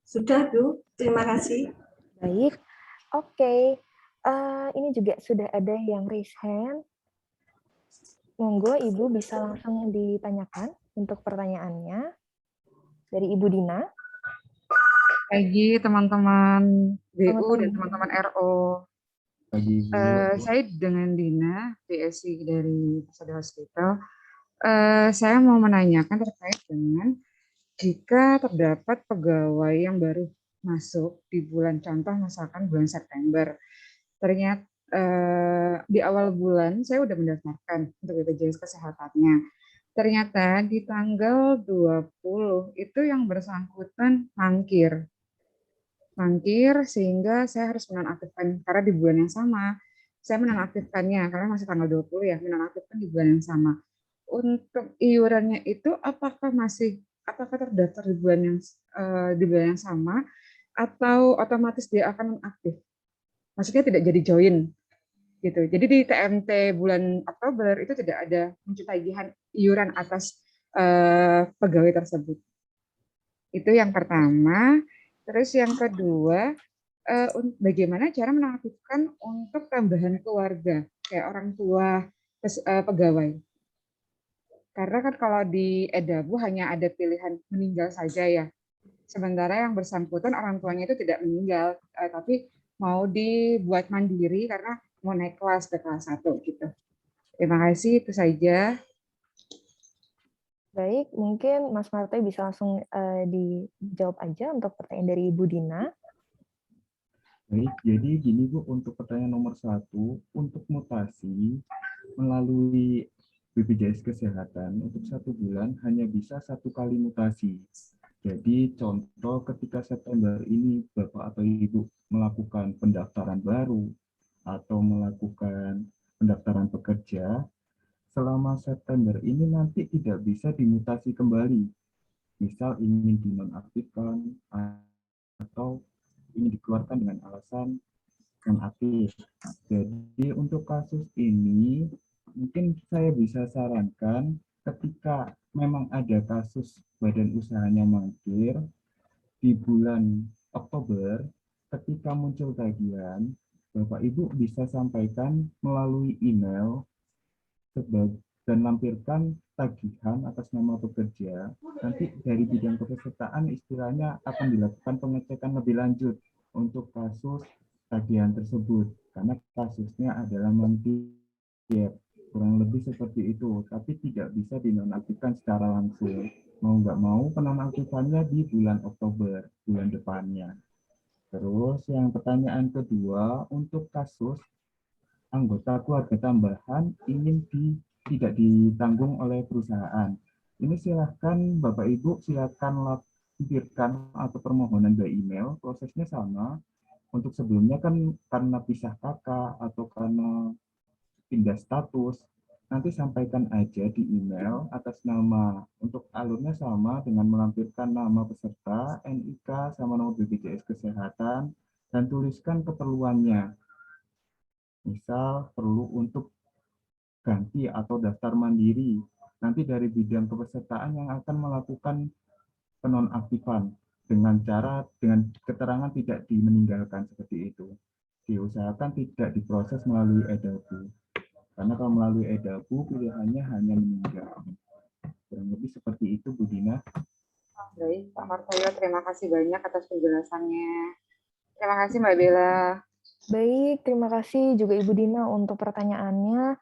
Sudah, Bu. Terima kasih. Baik, oke. Ini juga sudah ada yang raise hand. Monggo, Ibu bisa langsung ditanyakan untuk pertanyaannya dari Ibu Dina. Pagi teman-teman BU dan teman-teman RO. Pagi, Bu. Saya dengan Dina, PSI dari Persada Hospital. Saya mau menanyakan terkait dengan jika terdapat pegawai yang baru masuk di bulan, contoh misalkan bulan September, ternyata di awal bulan saya udah mendaftarkan untuk BPJS Kesehatannya. ternyata di tanggal 20 itu yang bersangkutan mangkir. Sehingga saya harus menonaktifkan karena di bulan yang sama saya menonaktifkannya karena masih tanggal 20 ya, menonaktifkan di bulan yang sama. Untuk iurannya itu apakah terdaftar di bulan yang sama atau otomatis dia akan nonaktif? Maksudnya tidak jadi join gitu. Jadi di TMT bulan Oktober itu tidak ada muncul tagihan iuran atas pegawai tersebut. Itu yang pertama. Terus yang kedua, bagaimana cara menonaktifkan untuk tambahan keluarga kayak orang tua pegawai. Karena kan kalau di Edabu hanya ada pilihan meninggal saja ya. Sementara yang bersangkutan orang tuanya itu tidak meninggal, tapi mau dibuat mandiri karena mau naik kelas ke kelas 1 gitu. Terima kasih, itu saja. Baik, mungkin Mas Marte bisa langsung dijawab aja untuk pertanyaan dari Ibu Dina. Baik, jadi gini Bu, untuk pertanyaan nomor 1, untuk mutasi melalui BPJS Kesehatan untuk 1 bulan hanya bisa 1 kali mutasi. Jadi contoh ketika September ini Bapak atau Ibu melakukan pendaftaran baru atau melakukan pendaftaran pekerja, selama September ini nanti tidak bisa dimutasi kembali. Misal ingin dinonaktifkan atau ingin dikeluarkan dengan alasan nonaktif. Jadi untuk kasus ini mungkin saya bisa sarankan ketika memang ada kasus badan usahanya mangkir di bulan Oktober, ketika muncul tagihan, Bapak Ibu bisa sampaikan melalui email dan lampirkan tagihan atas nama pekerja. Nanti dari bidang kepesertaan istilahnya akan dilakukan pengecekan lebih lanjut untuk kasus tagihan tersebut, karena kasusnya adalah mentiap, kurang lebih seperti itu, tapi tidak bisa dinonaktifkan secara langsung. Mau nggak mau penonaktifannya di bulan Oktober, bulan depannya. Terus yang pertanyaan kedua, untuk kasus anggota keluarga tambahan tidak ditanggung oleh perusahaan. Ini silahkan Bapak Ibu silakan lampirkan atau permohonan by email, prosesnya sama. Untuk sebelumnya kan karena pisah kakak atau karena pindah status, nanti sampaikan aja di email atas nama, untuk alurnya sama dengan melampirkan nama peserta, NIK, sama nomor BPJS Kesehatan, dan tuliskan keperluannya. Misal perlu untuk ganti atau daftar mandiri, nanti dari bidang kepesertaan yang akan melakukan penonaktifan dengan keterangan tidak meninggalkan seperti itu. Diusahakan tidak diproses melalui Edabu. Karena kalau melalui Edabu pilihannya hanya meninggal. Kurang lebih seperti itu Bu Dina. Baik, Pak Martoyo, terima kasih banyak atas penjelasannya. Terima kasih Mbak Bella. Baik, terima kasih juga Ibu Dina untuk pertanyaannya.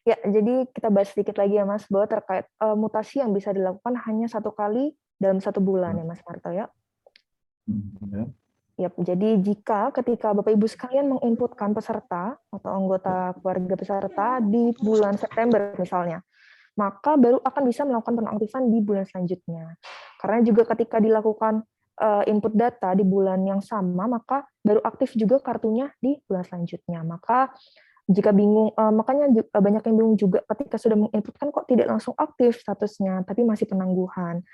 Ya, jadi kita bahas sedikit lagi ya Mas, bahwa terkait mutasi yang bisa dilakukan hanya 1 kali dalam 1 bulan ya Mas Marto ya. Yap, jadi jika ketika Bapak Ibu sekalian menginputkan peserta atau anggota keluarga peserta di bulan September misalnya, maka baru akan bisa melakukan penonaktifan di bulan selanjutnya. Karena juga ketika dilakukan input data di bulan yang sama, maka baru aktif juga kartunya di bulan selanjutnya. Maka jika bingung, makanya banyak yang bingung juga ketika sudah menginputkan kok tidak langsung aktif statusnya, tapi masih penangguhan.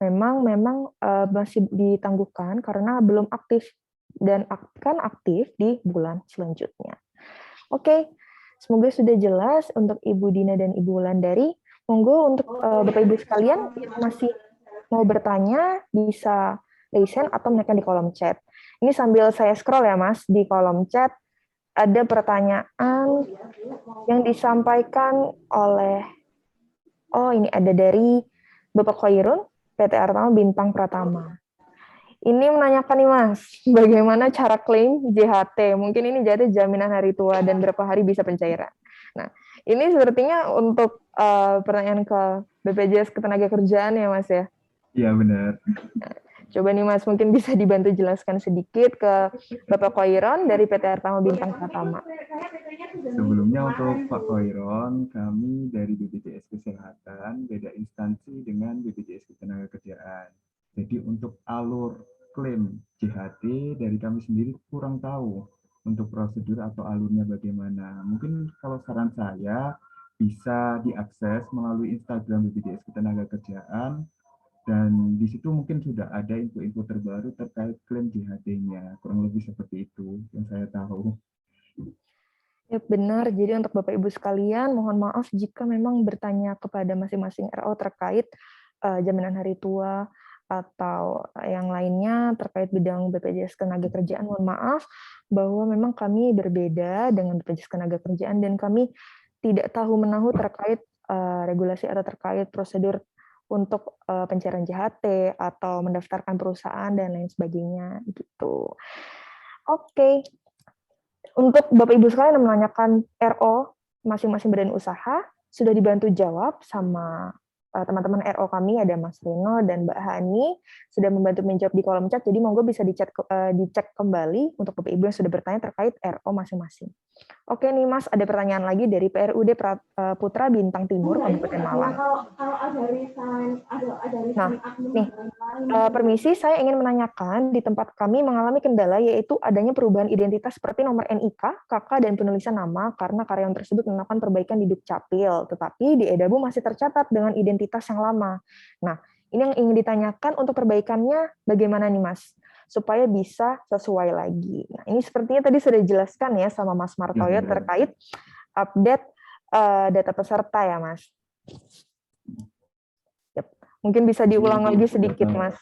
Memang masih ditangguhkan karena belum aktif dan akan aktif di bulan selanjutnya. Oke, semoga sudah jelas untuk Ibu Dina dan Ibu Wulandari. Monggo untuk Bapak Ibu sekalian yang masih mau bertanya bisa raise hand atau menekan di kolom chat. Ini sambil saya scroll ya Mas, di kolom chat ada pertanyaan yang disampaikan oleh, ini ada dari Bapak Khairun, PT Artama Bintang Pratama. Ini menanyakan nih Mas, bagaimana cara klaim JHT? Mungkin ini JHT jaminan hari tua dan berapa hari bisa pencairan. Nah, ini sepertinya untuk pertanyaan ke BPJS Ketenagakerjaan ya Mas ya? Iya benar. Coba nih Mas, mungkin bisa dibantu jelaskan sedikit ke Bapak Koiron dari PT Artama Bintang Pratama. Sebelumnya untuk Pak Koiron, kami dari BPJS Kesehatan beda instansi dengan BPJS Ketenagakerjaan. Jadi untuk alur klaim JHT dari kami sendiri kurang tahu untuk prosedur atau alurnya bagaimana. Mungkin kalau saran saya bisa diakses melalui Instagram BPJS Ketenagakerjaan, dan di situ mungkin sudah ada info-info terbaru terkait klaim JHT-nya. Kurang lebih seperti itu yang saya tahu. Ya, benar. Jadi untuk Bapak Ibu sekalian, mohon maaf jika memang bertanya kepada masing-masing RO terkait jaminan hari tua atau yang lainnya terkait bidang BPJS Ketenagakerjaan. Mohon maaf bahwa memang kami berbeda dengan BPJS Ketenagakerjaan dan kami tidak tahu menahu terkait regulasi atau terkait prosedur untuk pencairan JHT atau mendaftarkan perusahaan dan lain sebagainya gitu. Oke. Untuk Bapak Ibu sekalian yang menanyakan RO masing-masing badan usaha, sudah dibantu jawab sama teman-teman RO kami, ada Mas Rino dan Mbak Hani, sudah membantu menjawab di kolom chat, jadi monggo bisa dicek kembali untuk Bapak Ibu yang sudah bertanya terkait RO masing-masing. Oke nih Mas, ada pertanyaan lagi dari PRUD Putra Bintang Timur, Kabupaten Malang. Nah, nih, permisi, saya ingin menanyakan, di tempat kami mengalami kendala yaitu adanya perubahan identitas seperti nomor NIK, KK, dan penulisan nama karena karyawan tersebut melakukan perbaikan di Dukcapil, tetapi di Edabu masih tercatat dengan identitas yang lama. Nah, ini yang ingin ditanyakan untuk perbaikannya bagaimana nih Mas? Supaya bisa sesuai lagi. Nah, ini sepertinya tadi sudah dijelaskan ya sama Mas Martoyo terkait update data peserta ya Mas. Yep. Mungkin bisa diulang lagi sedikit Mas.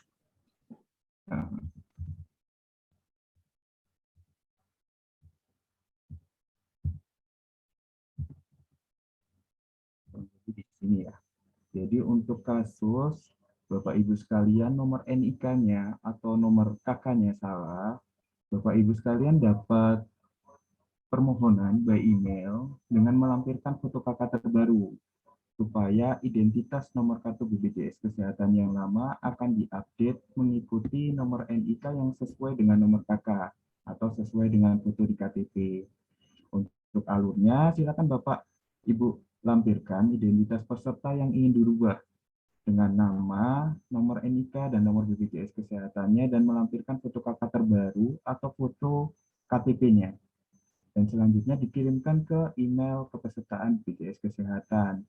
Di sini ya. Jadi untuk kasus Bapak Ibu sekalian nomor NIK-nya atau nomor KK-nya salah, Bapak Ibu sekalian dapat permohonan by email dengan melampirkan foto KK terbaru supaya identitas nomor kartu BPJS Kesehatan yang lama akan diupdate mengikuti nomor NIK yang sesuai dengan nomor KK atau sesuai dengan foto di KTP. Untuk alurnya, silakan Bapak Ibu lampirkan identitas peserta yang ingin dirubah dengan nama, nomor NIK, dan nomor BPJS Kesehatannya, dan melampirkan foto KK terbaru atau foto KTP-nya. Dan selanjutnya dikirimkan ke email kepesertaan BPJS Kesehatan.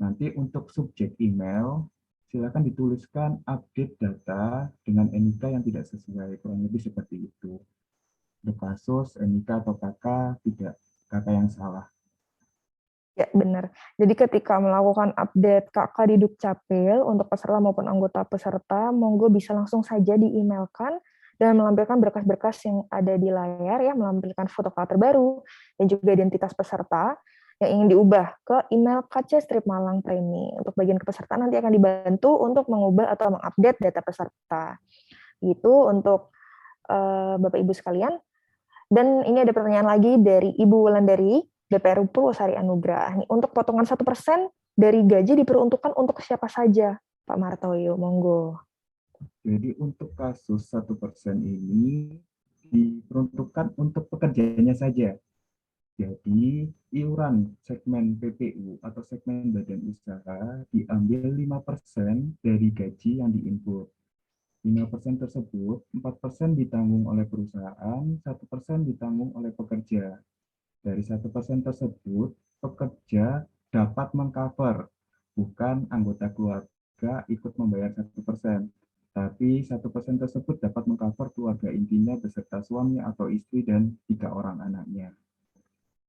Nanti untuk subjek email, silakan dituliskan update data dengan NIK yang tidak sesuai, kurang lebih seperti itu. Untuk kasus NIK atau KK, tidak KK yang salah. Ya, benar. Jadi ketika melakukan update KK di Dukcapil untuk peserta maupun anggota peserta, monggo bisa langsung saja di-emailkan dan melampirkan berkas-berkas yang ada di layar, ya, melampirkan foto KK terbaru dan juga identitas peserta yang ingin diubah ke email KC Strip Malang Premi. Untuk bagian kepesertaan nanti akan dibantu untuk mengubah atau mengupdate data peserta. Itu untuk Bapak Ibu sekalian. Dan ini ada pertanyaan lagi dari Ibu Wulandari, BPRU Purwosari Anugrah. Nih, untuk potongan 1% dari gaji diperuntukkan untuk siapa saja, Pak Martoyo? Monggo. Jadi untuk kasus 1% ini diperuntukkan untuk pekerjanya saja. Jadi iuran segmen PPU atau segmen badan usaha diambil 5% dari gaji yang diinput. 5% tersebut, 4% ditanggung oleh perusahaan, 1% ditanggung oleh pekerja. Dari 1% tersebut, pekerja dapat mengcover, bukan anggota keluarga ikut membayar 1%. Tapi 1% tersebut dapat mengcover keluarga intinya beserta suami atau istri dan 3 orang anaknya.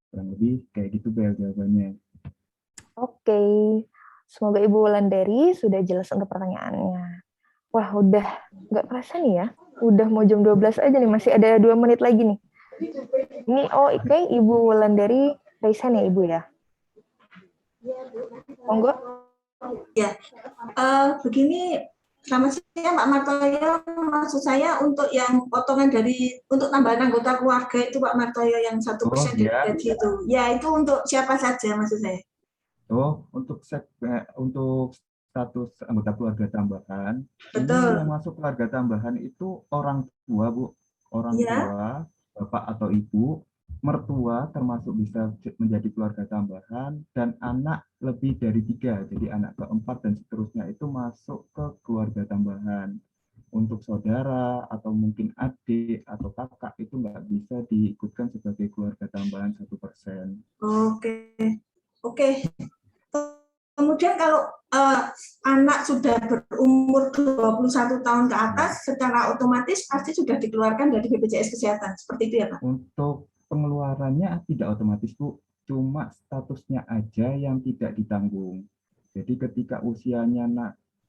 Kurang lebih kayak gitu Bel jawabannya. Oke, semoga Ibu Wulandari sudah jelas untuk pertanyaannya. Wah, udah nggak kerasa nih ya. Udah mau jam 12 aja nih, masih ada 2 menit lagi nih. Ini, oke, Ibu Wulandari resign ya Ibu ya? Monggo. Ya, begini, selamat siang Pak Martoyo. Maksud saya untuk yang potongan dari untuk tambahan anggota keluarga itu Pak Martoyo yang 1% dari gaji itu. Ya, itu untuk siapa saja maksud saya? Oh, untuk status anggota keluarga tambahan, Betul. ini yang masuk keluarga tambahan itu orang tua, Bu. Orang Iya. tua, bapak atau ibu, mertua termasuk bisa menjadi keluarga tambahan, dan anak lebih dari 3, jadi anak keempat dan seterusnya itu masuk ke keluarga tambahan. Untuk saudara atau mungkin adik atau kakak itu nggak bisa diikutkan sebagai keluarga tambahan 1%. Oke. Oke. Kemudian kalau anak sudah berumur 21 tahun ke atas, secara otomatis pasti sudah dikeluarkan dari BPJS Kesehatan. Seperti itu ya, Pak? Untuk pengeluarannya tidak otomatis, Bu. Cuma statusnya aja yang tidak ditanggung. Jadi ketika usianya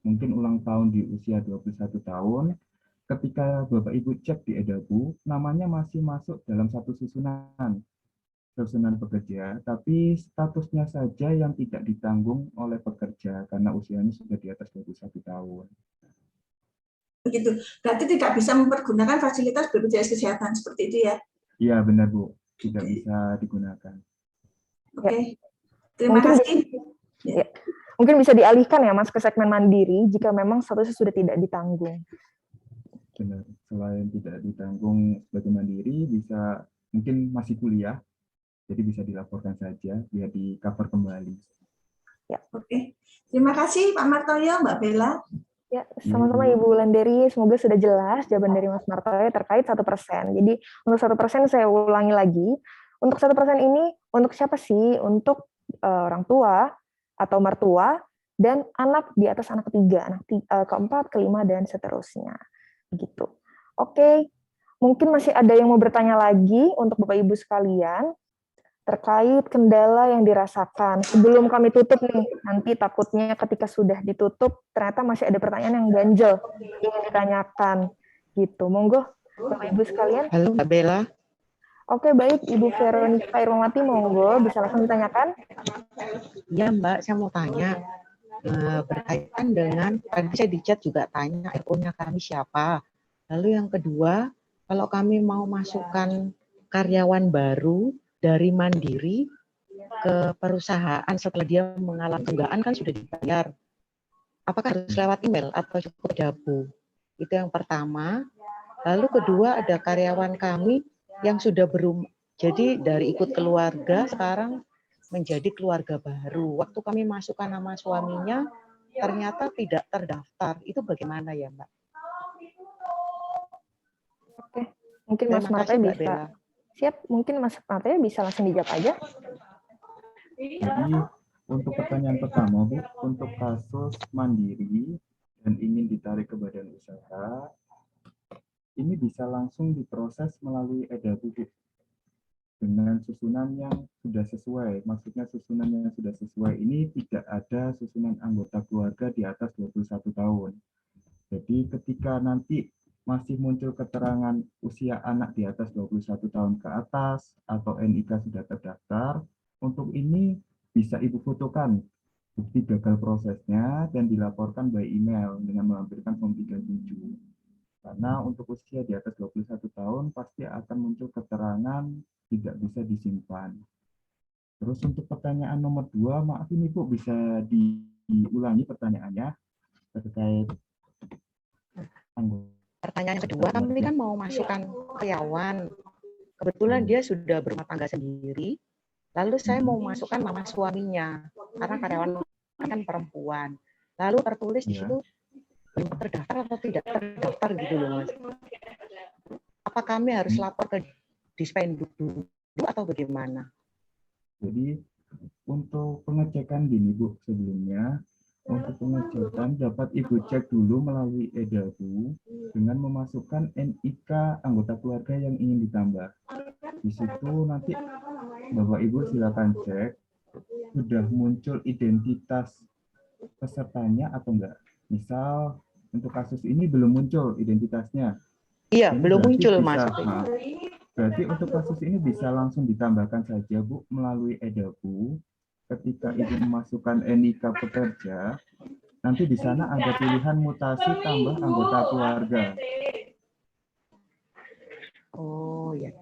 mungkin ulang tahun di usia 21 tahun, ketika Bapak Ibu cek di Edabu, namanya masih masuk dalam satu susunan pekerja, tapi statusnya saja yang tidak ditanggung oleh pekerja karena usianya sudah di atas 21 tahun. Begitu. Berarti tidak bisa mempergunakan fasilitas BPJS Kesehatan seperti itu ya? Iya, benar, Bu. Tidak bisa digunakan. Oke. Terima kasih. Ya. Mungkin bisa dialihkan ya, Mas, ke segmen mandiri jika memang statusnya sudah tidak ditanggung. Benar. Selain tidak ditanggung sebagai mandiri, bisa mungkin masih kuliah, jadi bisa dilaporkan saja biar di cover kembali. Ya. Oke. Terima kasih Pak Martoyo, Mbak Bella. Ya, sama-sama Ibu Wulandari. Semoga sudah jelas jawaban dari Mas Martoyo terkait 1%. Jadi untuk 1% saya ulangi lagi. Untuk 1% ini untuk siapa sih? Untuk orang tua atau mertua dan anak di atas anak ketiga, anak keempat, kelima dan seterusnya. Begitu. Oke. Mungkin masih ada yang mau bertanya lagi untuk Bapak Ibu sekalian terkait kendala yang dirasakan. Sebelum kami tutup nih, nanti takutnya ketika sudah ditutup, ternyata masih ada pertanyaan yang ganjel ingin ditanyakan. Gitu. Monggo, Bapak Ibu sekalian. Halo, Mbak Bella. Oke, baik. Ibu Veronica Irmawati, monggo, bisa langsung ditanyakan. Ya, Mbak, saya mau tanya. Berkaitan dengan, tadi saya di chat juga tanya, RO-nya kami siapa. Lalu yang kedua, kalau kami mau masukkan karyawan baru dari mandiri ke perusahaan setelah dia mengalami tunggakan kan sudah dibayar. Apakah harus lewat email atau cukup Edabu? Itu yang pertama. Lalu kedua, ada karyawan kami yang sudah jadi dari ikut keluarga sekarang menjadi keluarga baru. Waktu kami masukkan nama suaminya ternyata tidak terdaftar. Itu bagaimana ya, Mbak? Oke, mungkin Mas Martoyo bisa. Bella. Siap, mungkin Mas Martoyo bisa langsung dijawab aja. Jadi untuk pertanyaan pertama, Bu, untuk kasus mandiri dan ingin ditarik ke badan usaha, ini bisa langsung diproses melalui Edabu, Bu, dengan susunan yang sudah sesuai. Maksudnya susunan yang sudah sesuai ini tidak ada susunan anggota keluarga di atas 21 tahun. Jadi ketika nanti masih muncul keterangan usia anak di atas 21 tahun ke atas atau NIK sudah terdaftar, untuk ini bisa Ibu fotokan bukti gagal prosesnya dan dilaporkan by email dengan melampirkan form 37. Karena untuk usia di atas 21 tahun pasti akan muncul keterangan tidak bisa disimpan. Terus untuk pertanyaan nomor 2, maaf ini Bu, bisa diulangi pertanyaannya terkait anggota. Pertanyaan kedua, kami kan mau masukkan karyawan. Kebetulan dia sudah berumah tangga sendiri. Lalu saya mau masukkan nama suaminya karena karyawan kan perempuan. Lalu tertulis di situ terdaftar atau tidak terdaftar gitu loh, Mas. Apa kami harus lapor ke Dispenduk dulu atau bagaimana? Jadi untuk pengecekan gini Bu, sebelumnya untuk pengecekan dapat Ibu cek dulu melalui Edabu dengan memasukkan NIK anggota keluarga yang ingin ditambah. Di situ nanti Bapak Ibu silakan cek sudah muncul identitas pesertanya atau enggak. Misal untuk kasus ini belum muncul identitasnya. Iya, ini belum muncul Mas. Berarti untuk kasus ini bisa langsung ditambahkan saja Bu melalui Edabu. Ketika Ibu memasukkan NIK pekerja, nanti di sana ada pilihan mutasi tambah anggota keluarga. Oh ya.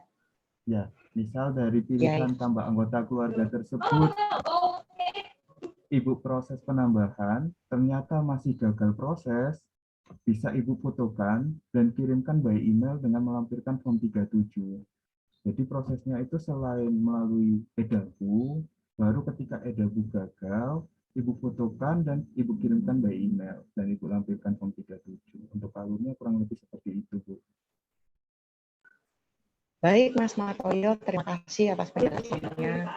Ya, misal dari pilihan tambah anggota keluarga tersebut Ibu proses penambahan, ternyata masih gagal proses, bisa Ibu fotokan dan kirimkan by email dengan melampirkan form 37. Jadi prosesnya itu selain melalui edabu, baru ketika edabu gagal, Ibu fotokan dan Ibu kirimkan by email dan Ibu lampirkan form 37. Untuk alurnya kurang lebih seperti itu, Bu. Baik, Mas Martoyo, terima kasih atas penjelasannya.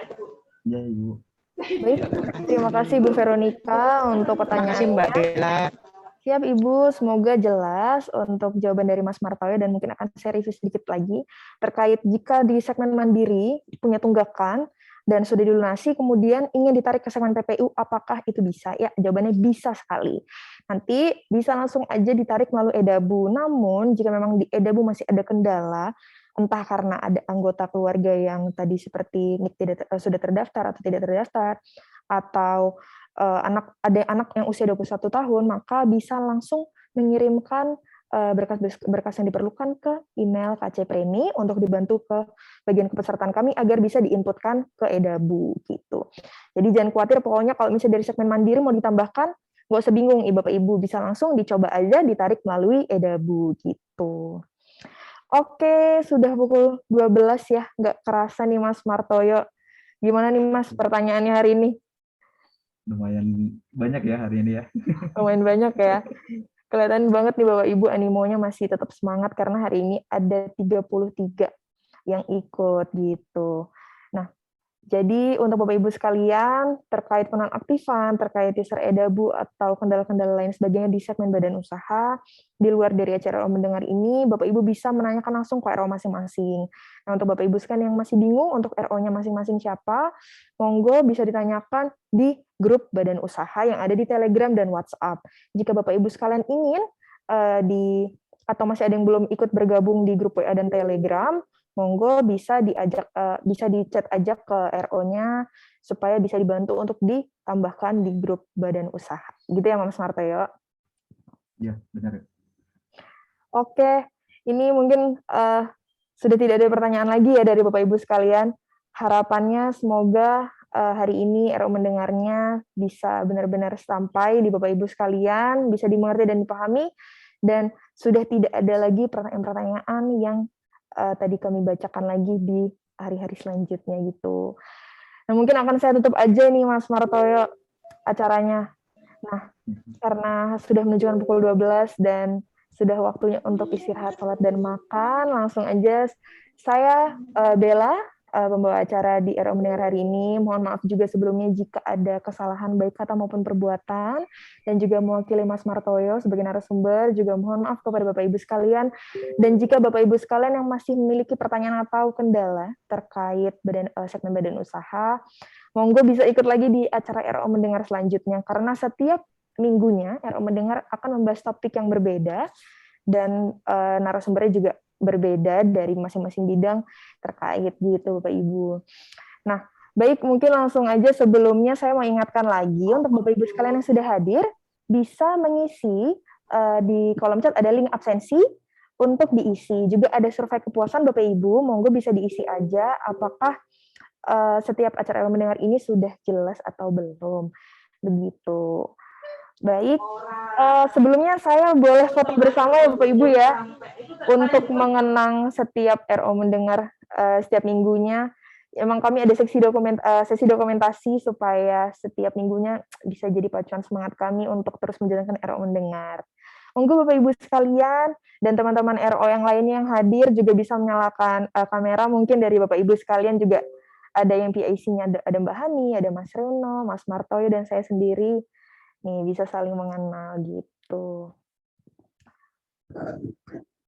Ya, Ibu. Baik, terima kasih Bu Veronica untuk Terima kasih Mbak pertanyaannya. Bella. Siap Ibu, semoga jelas untuk jawaban dari Mas Martoyo dan mungkin akan saya review sedikit lagi terkait jika di segmen mandiri punya tunggakan dan sudah dilunasi kemudian ingin ditarik ke segmen PPU, apakah itu bisa? Ya, jawabannya bisa sekali. Nanti bisa langsung aja ditarik melalui edabu. Namun jika memang di edabu masih ada kendala, entah karena ada anggota keluarga yang tadi seperti NIK sudah terdaftar atau tidak terdaftar, atau ada anak yang usia 21 tahun, maka bisa langsung mengirimkan berkas-berkas yang diperlukan ke email KC Premi untuk dibantu ke bagian kepesertaan kami agar bisa diinputkan ke edabu gitu. Jadi jangan khawatir, pokoknya kalau misalnya dari segmen mandiri mau ditambahkan, nggak usah bingung, Bapak Ibu bisa langsung dicoba aja ditarik melalui edabu gitu. Oke, sudah pukul 12 ya, nggak kerasa nih Mas Martoyo. Gimana nih Mas pertanyaannya hari ini? Lumayan banyak ya hari ini ya. Lumayan banyak ya. Kelihatan banget nih Bapak Ibu animonya masih tetap semangat karena hari ini ada 33 yang ikut gitu. Nah, jadi untuk Bapak Ibu sekalian, terkait penonaktifan, terkait user edabu atau kendala-kendala lain sebagainya di segmen badan usaha, di luar dari acara RO mendengar ini, Bapak Ibu bisa menanyakan langsung ke RO masing-masing. Nah, untuk Bapak Ibu sekalian yang masih bingung untuk RO-nya masing-masing siapa, monggo bisa ditanyakan di grup badan usaha yang ada di Telegram dan WhatsApp. Jika Bapak Ibu sekalian ingin atau masih ada yang belum ikut bergabung di grup WA dan Telegram, monggo bisa bisa di-chat aja ke RO-nya supaya bisa dibantu untuk ditambahkan di grup badan usaha. Gitu ya Mas Martoyo? Iya, benar ya. Oke, ini mungkin sudah tidak ada pertanyaan lagi ya dari Bapak Ibu sekalian. Harapannya semoga hari ini RO mendengarnya bisa benar-benar sampai di Bapak Ibu sekalian, bisa dimengerti dan dipahami, dan sudah tidak ada lagi pertanyaan-pertanyaan yang tadi kami bacakan lagi di hari-hari selanjutnya gitu. Nah, mungkin akan saya tutup aja nih Mas Martoyo acaranya. Nah, karena sudah menunjukkan pukul 12 dan sudah waktunya untuk istirahat, sholat, dan makan, langsung aja saya Bella, pembawa acara di RO Mendengar hari ini. Mohon maaf juga sebelumnya jika ada kesalahan baik kata maupun perbuatan, dan juga mewakili Mas Martoyo sebagai narasumber, juga mohon maaf kepada Bapak Ibu sekalian. Dan jika Bapak Ibu sekalian yang masih memiliki pertanyaan atau kendala terkait segmen badan usaha, monggo bisa ikut lagi di acara RO Mendengar selanjutnya, karena setiap minggunya RO Mendengar akan membahas topik yang berbeda, dan narasumbernya juga berbeda dari masing-masing bidang terkait gitu Bapak Ibu. Nah, baik, mungkin langsung aja sebelumnya saya mau ingatkan lagi untuk Bapak Ibu sekalian yang sudah hadir, bisa mengisi di kolom chat ada link absensi untuk diisi. Juga ada survei kepuasan Bapak Ibu, monggo bisa diisi aja apakah setiap acara yang mendengar ini sudah jelas atau belum. Begitu. Baik, sebelumnya saya boleh foto bersama ya Bapak Ibu ya, untuk mengenang setiap RO mendengar setiap minggunya. Emang kami ada sesi dokumentasi supaya setiap minggunya bisa jadi pacuan semangat kami untuk terus menjalankan RO mendengar. Monggo Bapak Ibu sekalian dan teman-teman RO yang lainnya yang hadir juga bisa menyalakan kamera. Mungkin dari Bapak Ibu sekalian juga ada yang PIC-nya, ada Mbak Hani, ada Mas Reno, Mas Martoyo, dan saya sendiri. Nih, bisa saling mengenal gitu.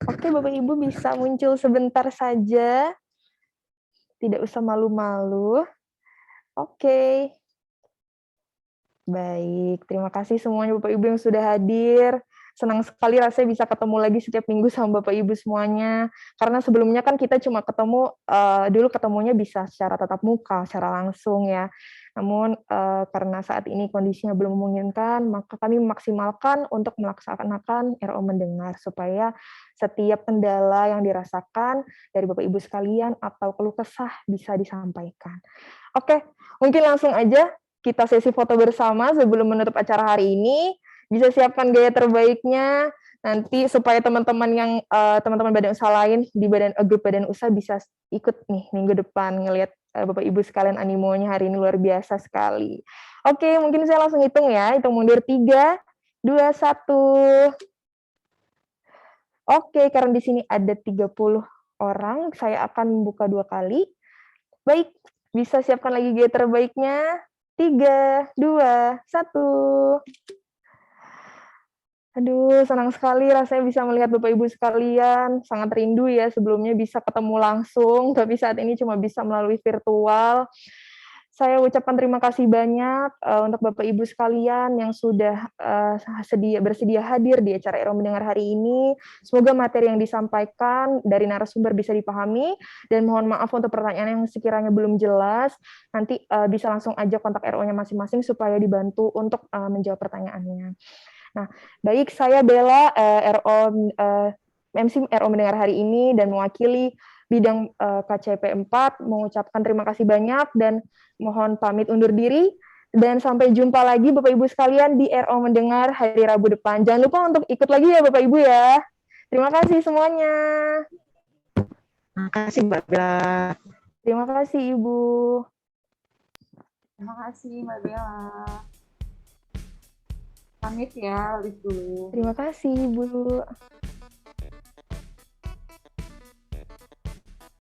Oke, Bapak Ibu bisa muncul sebentar saja. Tidak usah malu-malu. Oke. Baik, terima kasih semuanya Bapak Ibu yang sudah hadir. Senang sekali rasanya bisa ketemu lagi setiap minggu sama Bapak Ibu semuanya. Karena sebelumnya kan kita cuma ketemu, dulu ketemunya bisa secara tatap muka, secara langsung ya. Namun karena saat ini kondisinya belum memungkinkan, maka kami memaksimalkan untuk melaksanakan RO Mendengar, supaya setiap kendala yang dirasakan dari Bapak Ibu sekalian atau keluh kesah bisa disampaikan. Oke, mungkin langsung aja kita sesi foto bersama sebelum menutup acara hari ini. Bisa siapkan gaya terbaiknya nanti supaya teman-teman teman-teman badan usaha lain di grup badan usaha bisa ikut nih minggu depan ngelihat Bapak Ibu sekalian animonya hari ini luar biasa sekali. Oke, mungkin saya langsung hitung ya. Hitung mundur 3, 2, 1. Oke, karena di sini ada 30 orang, saya akan membuka 2 kali. Baik, bisa siapkan lagi gaya terbaiknya. 3, 2, 1. Aduh, senang sekali rasanya bisa melihat Bapak Ibu sekalian. Sangat rindu ya sebelumnya bisa ketemu langsung, tapi saat ini cuma bisa melalui virtual. Saya ucapkan terima kasih banyak untuk Bapak Ibu sekalian yang sudah bersedia hadir di acara RO Mendengar hari ini. Semoga materi yang disampaikan dari narasumber bisa dipahami, dan mohon maaf untuk pertanyaan yang sekiranya belum jelas. Nanti bisa langsung aja kontak RO-nya masing-masing supaya dibantu untuk menjawab pertanyaannya. Nah, baik, saya Bella, MC RO Mendengar hari ini dan mewakili bidang KCP 4, mengucapkan terima kasih banyak dan mohon pamit undur diri. Dan sampai jumpa lagi Bapak Ibu sekalian di RO Mendengar hari Rabu depan. Jangan lupa untuk ikut lagi ya Bapak Ibu ya. Terima kasih semuanya. Terima kasih Mbak Bella. Terima kasih Ibu. Terima kasih Mbak Bella. Pamit ya, live dulu. Terima kasih Ibu.